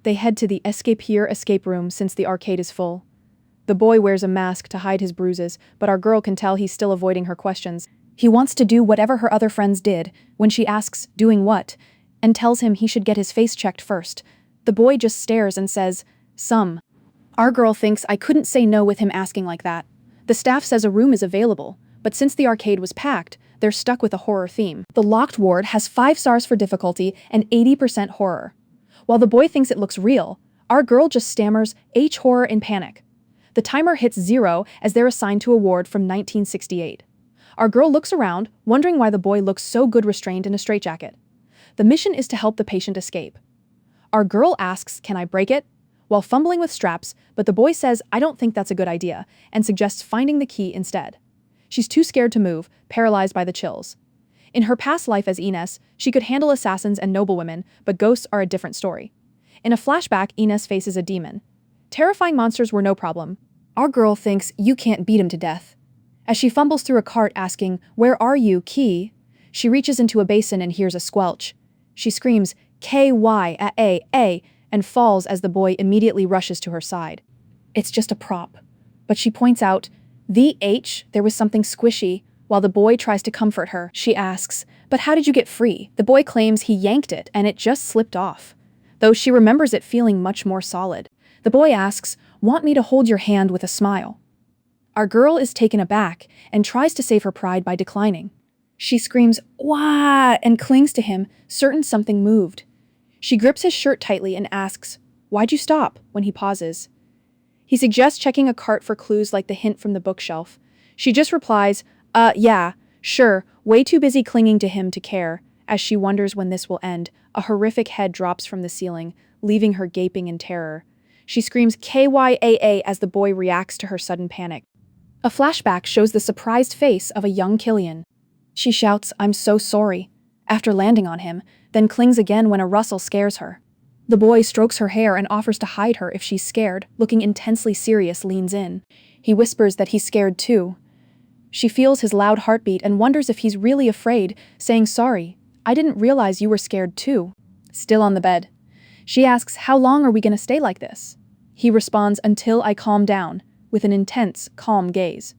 They head to the escape here escape room since the arcade is full. The boy wears a mask to hide his bruises, but our girl can tell he's still avoiding her questions. He wants to do whatever her other friends did. When she asks, "Doing what?" and tells him he should get his face checked first, the boy just stares and says, "Some." Our girl thinks I couldn't say no with him asking like that. The staff says a room is available, but since the arcade was packed, they're stuck with a horror theme. The locked ward has 5 stars for difficulty and 80% horror. While the boy thinks it looks real, our girl just stammers H horror in panic. The timer hits 0 as they're assigned to a ward from 1968. Our girl looks around, wondering why the boy looks so good restrained in a straitjacket. The mission is to help the patient escape. Our girl asks, "Can I break it?" while fumbling with straps, but the boy says, "I don't think that's a good idea," and suggests finding the key instead. She's too scared to move, paralyzed by the chills. In her past life as Ines, she could handle assassins and noblewomen, but ghosts are a different story. In a flashback, Ines faces a demon. Terrifying monsters were no problem. Our girl thinks you can't beat him to death. As she fumbles through a cart asking, "Where are you, Key?" she reaches into a basin and hears a squelch. She screams, "K-Y-A-A," and falls as the boy immediately rushes to her side. It's just a prop. But she points out, "The H, there was something squishy." While the boy tries to comfort her, she asks, "But how did you get free?" The boy claims he yanked it and it just slipped off, though she remembers it feeling much more solid. The boy asks, "Want me to hold your hand with a smile?" Our girl is taken aback and tries to save her pride by declining. She screams, "Wah!" and clings to him, certain something moved. She grips his shirt tightly and asks, "Why'd you stop?" when he pauses. He suggests checking a cart for clues like the hint from the bookshelf. She just replies, yeah, sure, way too busy clinging to him to care." As she wonders when this will end, a horrific head drops from the ceiling, leaving her gaping in terror. She screams KYAA as the boy reacts to her sudden panic. A flashback shows the surprised face of a young Killian. She shouts, "I'm so sorry," after landing on him, then clings again when a rustle scares her. The boy strokes her hair and offers to hide her if she's scared, looking intensely serious, leans in. He whispers that he's scared too. She feels his loud heartbeat and wonders if he's really afraid, saying, "Sorry, I didn't realize you were scared too." Still on the bed. She asks, "How long are we gonna stay like this?" He responds, "Until I calm down," with an intense, calm gaze.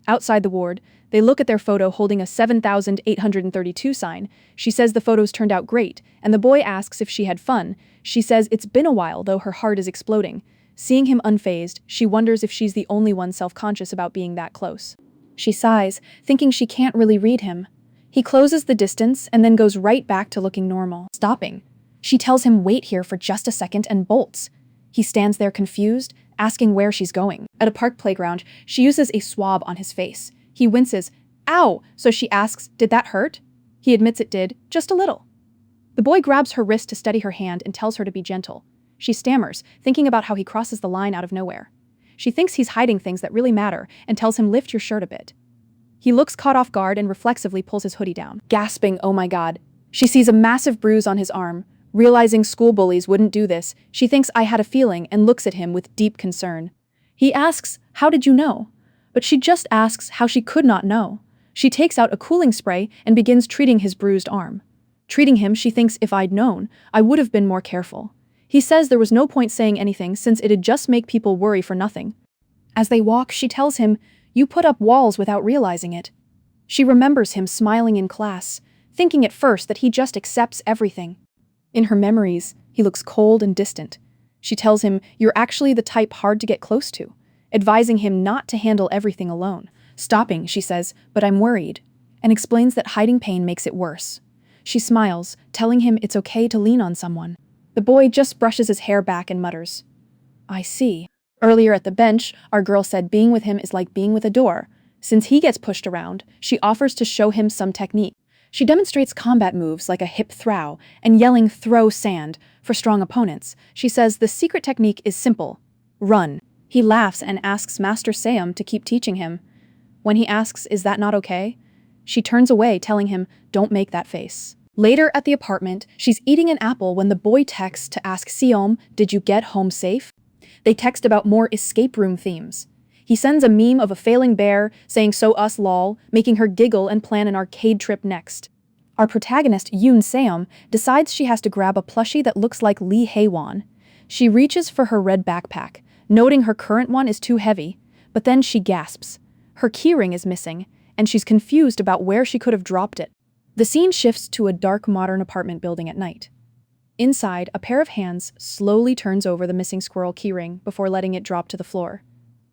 Outside the ward, they look at their photo holding a 7,832 sign. She says the photos turned out great, and the boy asks if she had fun. She says it's been a while, though her heart is exploding. Seeing him unfazed, she wonders if she's the only one self-conscious about being that close. She sighs, thinking she can't really read him. He closes the distance and then goes right back to looking normal, stopping. She tells him wait here for just a second and bolts. He stands there confused, asking where she's going. At a park playground, she uses a swab on his face. He winces, "Ow!" So she asks, "Did that hurt?" He admits it did, just a little. The boy grabs her wrist to steady her hand and tells her to be gentle. She stammers, thinking about how he crosses the line out of nowhere. She thinks he's hiding things that really matter and tells him, "Lift your shirt a bit." He looks caught off guard and reflexively pulls his hoodie down, gasping, "Oh my God." She sees a massive bruise on his arm. Realizing school bullies wouldn't do this, she thinks, "I had a feeling," and looks at him with deep concern. He asks, "How did you know?" But she just asks how she could not know. She takes out a cooling spray and begins treating his bruised arm. Treating him, she thinks, "If I'd known, I would have been more careful." He says there was no point saying anything since it'd just make people worry for nothing. As they walk, she tells him, "You put up walls without realizing it." She remembers him smiling in class, thinking at first that he just accepts everything. In her memories, he looks cold and distant. She tells him, "You're actually the type hard to get close to," advising him not to handle everything alone. Stopping, she says, "But I'm worried," and explains that hiding pain makes it worse. She smiles, telling him it's okay to lean on someone. The boy just brushes his hair back and mutters, "I see." Earlier at the bench, our girl said being with him is like being with a door. Since he gets pushed around, she offers to show him some technique. She demonstrates combat moves like a hip throw and yelling "throw sand" for strong opponents. She says the secret technique is simple: run. He laughs and asks Master Seom to keep teaching him. When he asks, "Is that not okay?" she turns away, telling him, "Don't make that face." Later at the apartment, she's eating an apple when the boy texts to ask Seom, "Did you get home safe?" They text about more escape room themes. He sends a meme of a failing bear, saying "so us lol," making her giggle and plan an arcade trip next. Our protagonist, Yoon Seom, decides she has to grab a plushie that looks like Lee Hae-won. She reaches for her red backpack, noting her current one is too heavy, but then she gasps. Her keyring is missing, and she's confused about where she could have dropped it. The scene shifts to a dark modern apartment building at night. Inside, a pair of hands slowly turns over the missing squirrel keyring before letting it drop to the floor.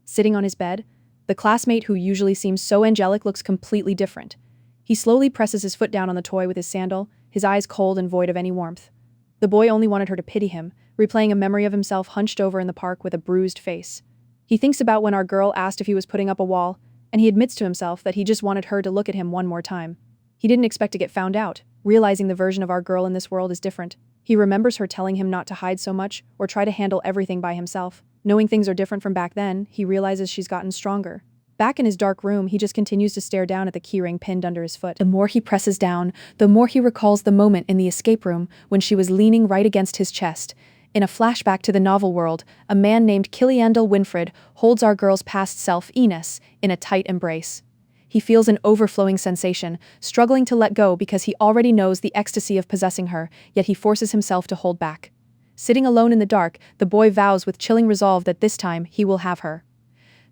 Sitting on his bed, the classmate who usually seems so angelic looks completely different. He slowly presses his foot down on the toy with his sandal, his eyes cold and void of any warmth. The boy only wanted her to pity him, replaying a memory of himself hunched over in the park with a bruised face. He thinks about when our girl asked if he was putting up a wall, and he admits to himself that he just wanted her to look at him one more time. He didn't expect to get found out, realizing the version of our girl in this world is different. He remembers her telling him not to hide so much or try to handle everything by himself. Knowing things are different from back then, he realizes she's gotten stronger. Back in his dark room, he just continues to stare down at the keyring pinned under his foot. The more he presses down, the more he recalls the moment in the escape room when she was leaning right against his chest. In a flashback to the novel world, a man named Killiandel Winfred holds our girl's past self, Enos, in a tight embrace. He feels an overflowing sensation, struggling to let go because he already knows the ecstasy of possessing her, yet he forces himself to hold back. Sitting alone in the dark, the boy vows with chilling resolve that this time he will have her.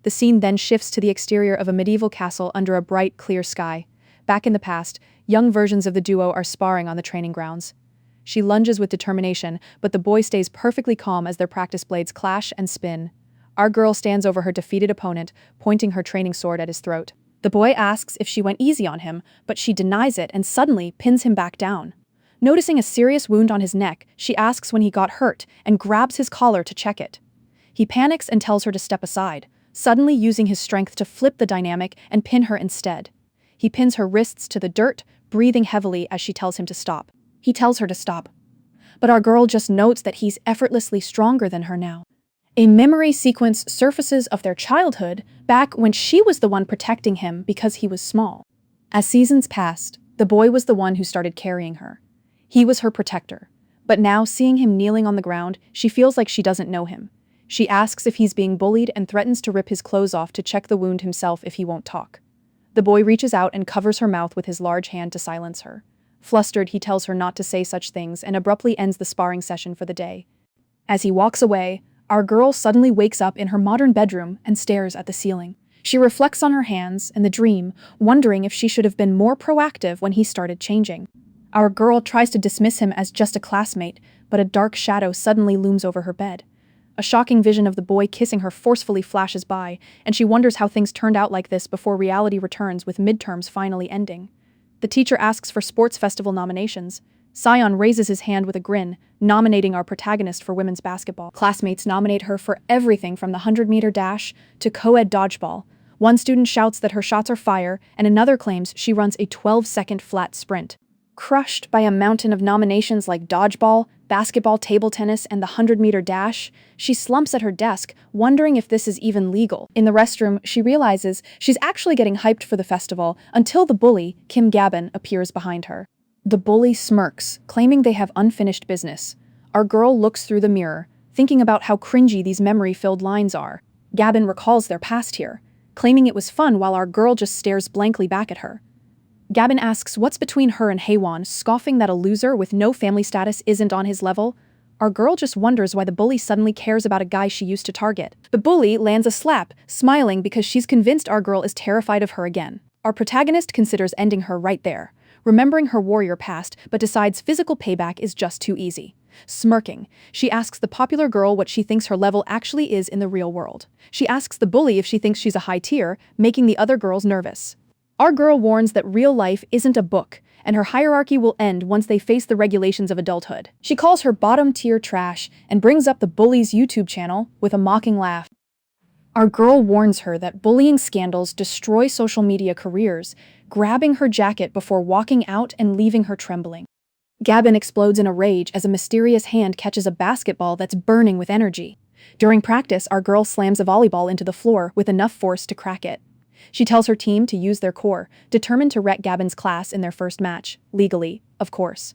The scene then shifts to the exterior of a medieval castle under a bright, clear sky. Back in the past, young versions of the duo are sparring on the training grounds. She lunges with determination, but the boy stays perfectly calm as their practice blades clash and spin. Our girl stands over her defeated opponent, pointing her training sword at his throat. The boy asks if she went easy on him, but she denies it and suddenly pins him back down. Noticing a serious wound on his neck, she asks when he got hurt and grabs his collar to check it. He panics and tells her to step aside, suddenly using his strength to flip the dynamic and pin her instead. He pins her wrists to the dirt, breathing heavily as she tells him to stop. He tells her to stop. But our girl just notes that he's effortlessly stronger than her now. A memory sequence surfaces of their childhood, back when she was the one protecting him because he was small. As seasons passed, the boy was the one who started carrying her. He was her protector. But now, seeing him kneeling on the ground, she feels like she doesn't know him. She asks if he's being bullied and threatens to rip his clothes off to check the wound himself if he won't talk. The boy reaches out and covers her mouth with his large hand to silence her. Flustered, he tells her not to say such things and abruptly ends the sparring session for the day. As he walks away, our girl suddenly wakes up in her modern bedroom and stares at the ceiling. She reflects on her hands and the dream, wondering if she should have been more proactive when he started changing. Our girl tries to dismiss him as just a classmate, but a dark shadow suddenly looms over her bed. A shocking vision of the boy kissing her forcefully flashes by, and she wonders how things turned out like this before reality returns with midterms finally ending. The teacher asks for sports festival nominations. Sion raises his hand with a grin, nominating our protagonist for women's basketball. Classmates nominate her for everything from the 100-meter dash to co-ed dodgeball. One student shouts that her shots are fire, and another claims she runs a 12-second flat sprint. Crushed by a mountain of nominations like dodgeball, basketball, table tennis, and the 100-meter dash, she slumps at her desk, wondering if this is even legal. In the restroom, she realizes she's actually getting hyped for the festival until the bully, Kim Gabin, appears behind her. The bully smirks, claiming they have unfinished business. Our girl looks through the mirror, thinking about how cringy these memory-filled lines are. Gabin recalls their past here, claiming it was fun while our girl just stares blankly back at her. Gabin asks what's between her and Haewon, scoffing that a loser with no family status isn't on his level. Our girl just wonders why the bully suddenly cares about a guy she used to target. The bully lands a slap, smiling because she's convinced our girl is terrified of her again. Our protagonist considers ending her right there, remembering her warrior past, but decides physical payback is just too easy. Smirking, she asks the popular girl what she thinks her level actually is in the real world. She asks the bully if she thinks she's a high tier, making the other girls nervous. Our girl warns that real life isn't a book, and her hierarchy will end once they face the regulations of adulthood. She calls her bottom-tier trash and brings up the bully's YouTube channel with a mocking laugh. Our girl warns her that bullying scandals destroy social media careers, grabbing her jacket before walking out and leaving her trembling. Gabin explodes in a rage as a mysterious hand catches a basketball that's burning with energy. During practice, our girl slams a volleyball into the floor with enough force to crack it. She tells her team to use their core, determined to wreck Gabin's class in their first match, legally, of course.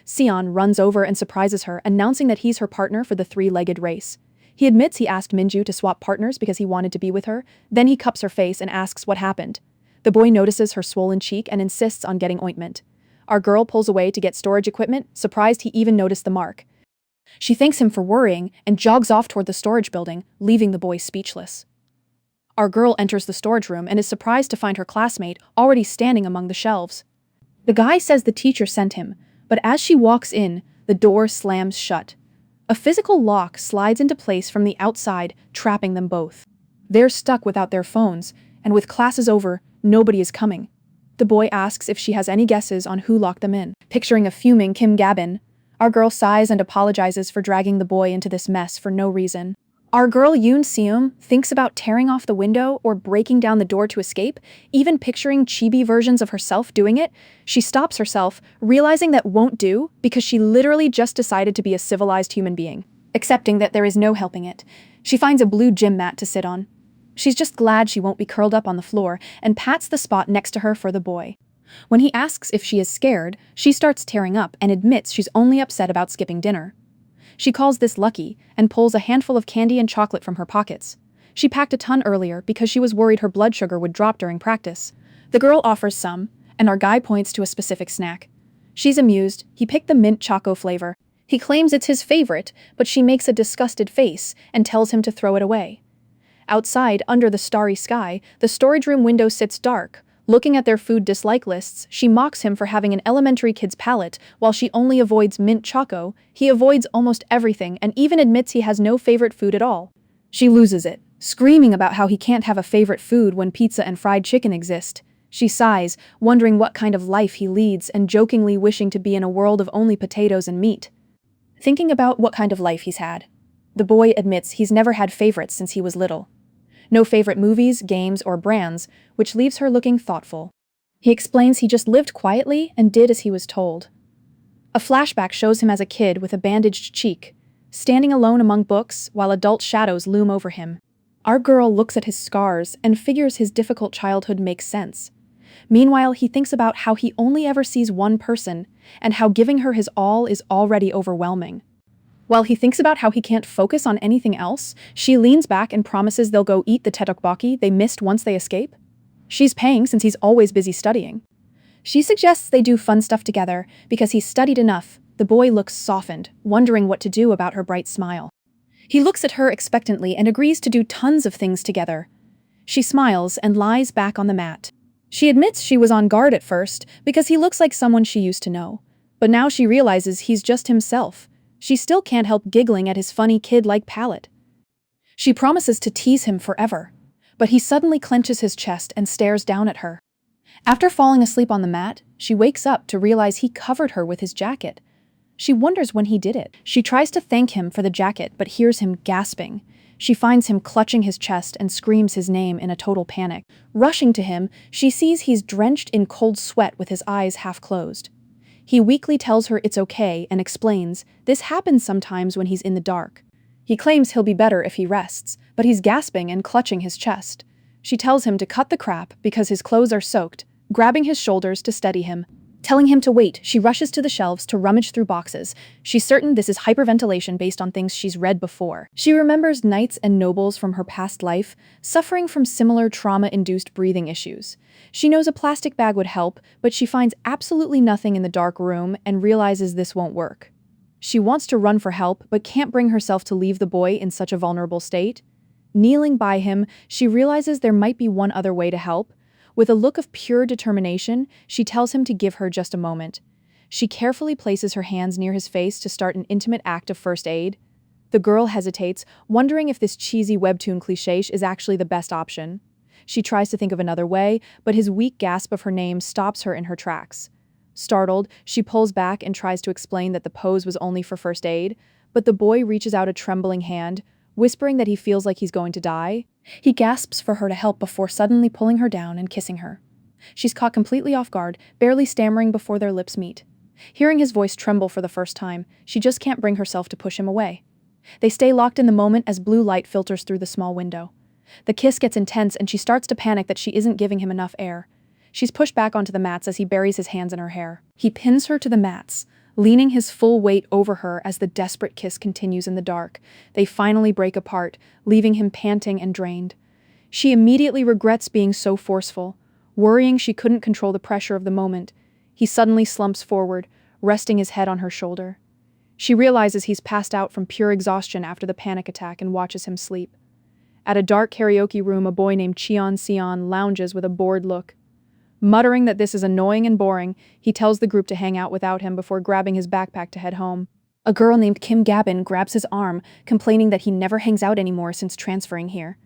Sion runs over and surprises her, announcing that he's her partner for the three-legged race. He admits he asked Minju to swap partners because he wanted to be with her, then he cups her face and asks what happened. The boy notices her swollen cheek and insists on getting ointment. Our girl pulls away to get storage equipment, surprised he even noticed the mark. She thanks him for worrying and jogs off toward the storage building, leaving the boy speechless. Our girl enters the storage room and is surprised to find her classmate already standing among the shelves. The guy says the teacher sent him, but as she walks in, the door slams shut. A physical lock slides into place from the outside, trapping them both. They're stuck without their phones, and with classes over, nobody is coming. The boy asks if she has any guesses on who locked them in. Picturing a fuming Kim Gabin, our girl sighs and apologizes for dragging the boy into this mess for no reason. Our girl Yoon Seom thinks about tearing off the window or breaking down the door to escape, even picturing chibi versions of herself doing it. She stops herself, realizing that won't do because she literally just decided to be a civilized human being. Accepting that there is no helping it, she finds a blue gym mat to sit on. She's just glad she won't be curled up on the floor and pats the spot next to her for the boy. When he asks if she is scared, she starts tearing up and admits she's only upset about skipping dinner. She calls this lucky and pulls a handful of candy and chocolate from her pockets. She packed a ton earlier because she was worried her blood sugar would drop during practice. The girl offers some, and our guy points to a specific snack. She's amused. He picked the mint choco flavor. He claims it's his favorite, but she makes a disgusted face and tells him to throw it away. Outside, under the starry sky, the storage room window sits dark. Looking at their food dislike lists, she mocks him for having an elementary kid's palate. While she only avoids mint choco, he avoids almost everything and even admits he has no favorite food at all. She loses it. screaming about how he can't have a favorite food when pizza and fried chicken exist. She sighs, wondering what kind of life he leads and jokingly wishing to be in a world of only potatoes and meat. Thinking about what kind of life he's had, the boy admits he's never had favorites since he was little. No favorite movies, games, or brands, which leaves her looking thoughtful. He explains he just lived quietly and did as he was told. A flashback shows him as a kid with a bandaged cheek, standing alone among books while adult shadows loom over him. Our girl looks at his scars and figures his difficult childhood makes sense. Meanwhile, he thinks about how he only ever sees one person and how giving her his all is already overwhelming. While he thinks about how he can't focus on anything else, she leans back and promises they'll go eat the tteokbokki they missed once they escape. She's paying since he's always busy studying. She suggests they do fun stuff together because he's studied enough. The boy looks softened, wondering what to do about her bright smile. He looks at her expectantly and agrees to do tons of things together. She smiles and lies back on the mat. She admits she was on guard at first because he looks like someone she used to know. But now she realizes he's just himself. She still can't help giggling at his funny kid-like palate. She promises to tease him forever, but he suddenly clenches his chest and stares down at her. After falling asleep on the mat, she wakes up to realize he covered her with his jacket. She wonders when he did it. She tries to thank him for the jacket, but hears him gasping. She finds him clutching his chest and screams his name in a total panic. Rushing to him, she sees he's drenched in cold sweat with his eyes half closed. He weakly tells her it's okay and explains this happens sometimes when he's in the dark. He claims he'll be better if he rests, but he's gasping and clutching his chest. She tells him to cut the crap because his clothes are soaked, grabbing his shoulders to steady him. Telling him to wait, she rushes to the shelves to rummage through boxes. She's certain this is hyperventilation based on things she's read before. She remembers knights and nobles from her past life, suffering from similar trauma-induced breathing issues. She knows a plastic bag would help, but she finds absolutely nothing in the dark room and realizes this won't work. She wants to run for help, but can't bring herself to leave the boy in such a vulnerable state. Kneeling by him, she realizes there might be one other way to help. With a look of pure determination, she tells him to give her just a moment. She carefully places her hands near his face to start an intimate act of first aid. The girl hesitates, wondering if this cheesy webtoon cliché is actually the best option. She tries to think of another way, but his weak gasp of her name stops her in her tracks. Startled, she pulls back and tries to explain that the pose was only for first aid, but the boy reaches out a trembling hand, whispering that he feels like he's going to die. He gasps for her to help before suddenly pulling her down and kissing her. She's caught completely off guard, barely stammering before their lips meet. Hearing his voice tremble for the first time, she just can't bring herself to push him away. They stay locked in the moment as blue light filters through the small window. The kiss gets intense and she starts to panic that she isn't giving him enough air. She's pushed back onto the mats as he buries his hands in her hair. He pins her to the mats, leaning his full weight over her as the desperate kiss continues in the dark. They finally break apart, leaving him panting and drained. She immediately regrets being so forceful, worrying she couldn't control the pressure of the moment. He suddenly slumps forward, resting his head on her shoulder. She realizes he's passed out from pure exhaustion after the panic attack and watches him sleep. At a dark karaoke room, a boy named Yoon Seom lounges with a bored look. Muttering that this is annoying and boring, he tells the group to hang out without him before grabbing his backpack to head home. A girl named Kim Gabin grabs his arm, complaining that he never hangs out anymore since transferring here.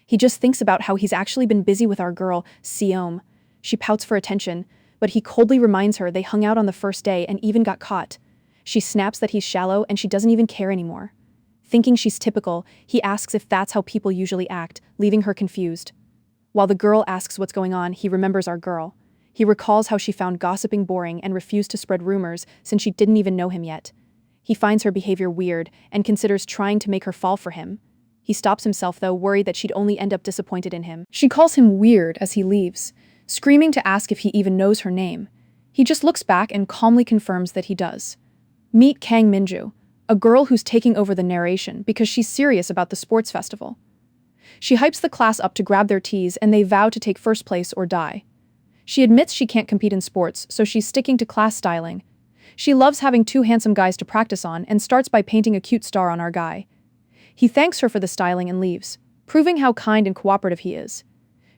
He just thinks about how he's actually been busy with our girl, Seom. She pouts for attention, but he coldly reminds her they hung out on the first day and even got caught. She snaps that he's shallow and she doesn't even care anymore. Thinking she's typical, he asks if that's how people usually act, leaving her confused. While the girl asks what's going on, he remembers our girl. He recalls how she found gossiping boring and refused to spread rumors since she didn't even know him yet. He finds her behavior weird and considers trying to make her fall for him. He stops himself, though, worried that she'd only end up disappointed in him. She calls him weird as he leaves, screaming to ask if he even knows her name. He just looks back and calmly confirms that he does. Meet Kang Minju, a girl who's taking over the narration because she's serious about the sports festival. She hypes the class up to grab their teas and they vow to take first place or die. She admits she can't compete in sports, so she's sticking to class styling. She loves having two handsome guys to practice on and starts by painting a cute star on our guy. He thanks her for the styling and leaves, proving how kind and cooperative he is.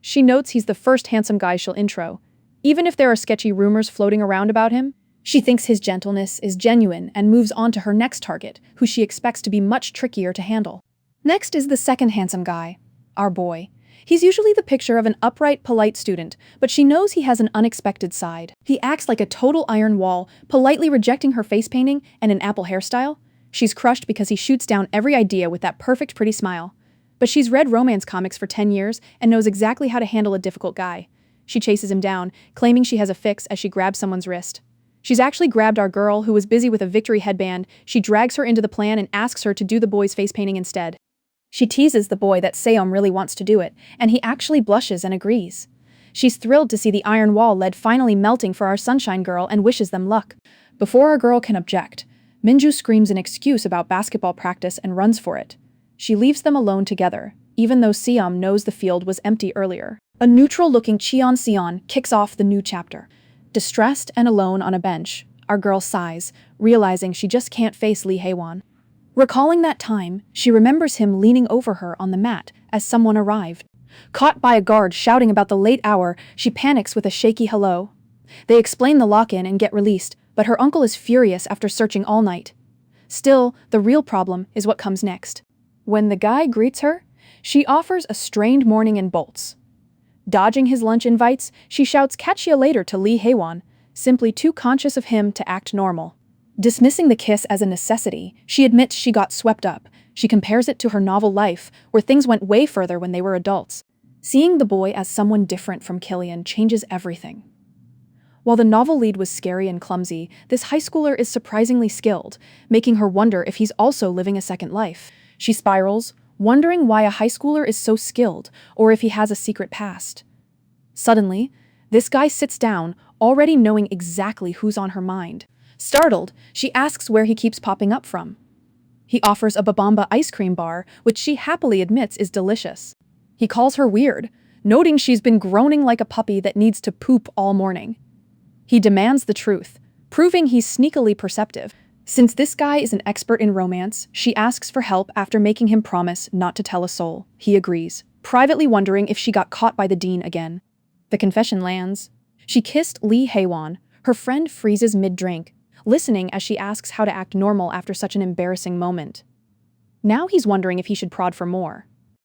She notes he's the first handsome guy she'll intro. Even if there are sketchy rumors floating around about him, she thinks his gentleness is genuine and moves on to her next target, who she expects to be much trickier to handle. Next is the second handsome guy, our boy. He's usually the picture of an upright, polite student, but she knows he has an unexpected side. He acts like a total iron wall, politely rejecting her face painting and an apple hairstyle. She's crushed because he shoots down every idea with that perfect, pretty smile. But she's read romance comics for 10 years and knows exactly how to handle a difficult guy. She chases him down, claiming she has a fix as she grabs someone's wrist. She's actually grabbed our girl, who was busy with a victory headband. She drags her into the plan and asks her to do the boy's face painting instead. She teases the boy that Seom really wants to do it, and he actually blushes and agrees. She's thrilled to see the iron wall lead finally melting for our sunshine girl and wishes them luck. Before our girl can object, Minju screams an excuse about basketball practice and runs for it. She leaves them alone together, even though Seom knows the field was empty earlier. A neutral-looking Cheon Seon kicks off the new chapter. Distressed and alone on a bench, our girl sighs, realizing she just can't face Lee Hae-won. Recalling that time, she remembers him leaning over her on the mat as someone arrived. Caught by a guard shouting about the late hour, she panics with a shaky hello. They explain the lock-in and get released, but her uncle is furious after searching all night. Still, the real problem is what comes next. When the guy greets her, she offers a strained morning and bolts. Dodging his lunch invites, she shouts "catch ya later" to Lee Hae-won, simply too conscious of him to act normal. Dismissing the kiss as a necessity, she admits she got swept up. She compares it to her novel life, where things went way further when they were adults. Seeing the boy as someone different from Killian changes everything. While the novel lead was scary and clumsy, this high schooler is surprisingly skilled, making her wonder if he's also living a second life. She spirals, wondering why a high schooler is so skilled, or if he has a secret past. Suddenly, this guy sits down, already knowing exactly who's on her mind. Startled, she asks where he keeps popping up from. He offers a Babamba ice cream bar, which she happily admits is delicious. He calls her weird, noting she's been groaning like a puppy that needs to poop all morning. He demands the truth, proving he's sneakily perceptive. Since this guy is an expert in romance, she asks for help after making him promise not to tell a soul. He agrees, privately wondering if she got caught by the dean again. The confession lands. She kissed Lee Hae-won. Her friend freezes mid-drink, listening as she asks how to act normal after such an embarrassing moment. Now he's wondering if he should prod for more.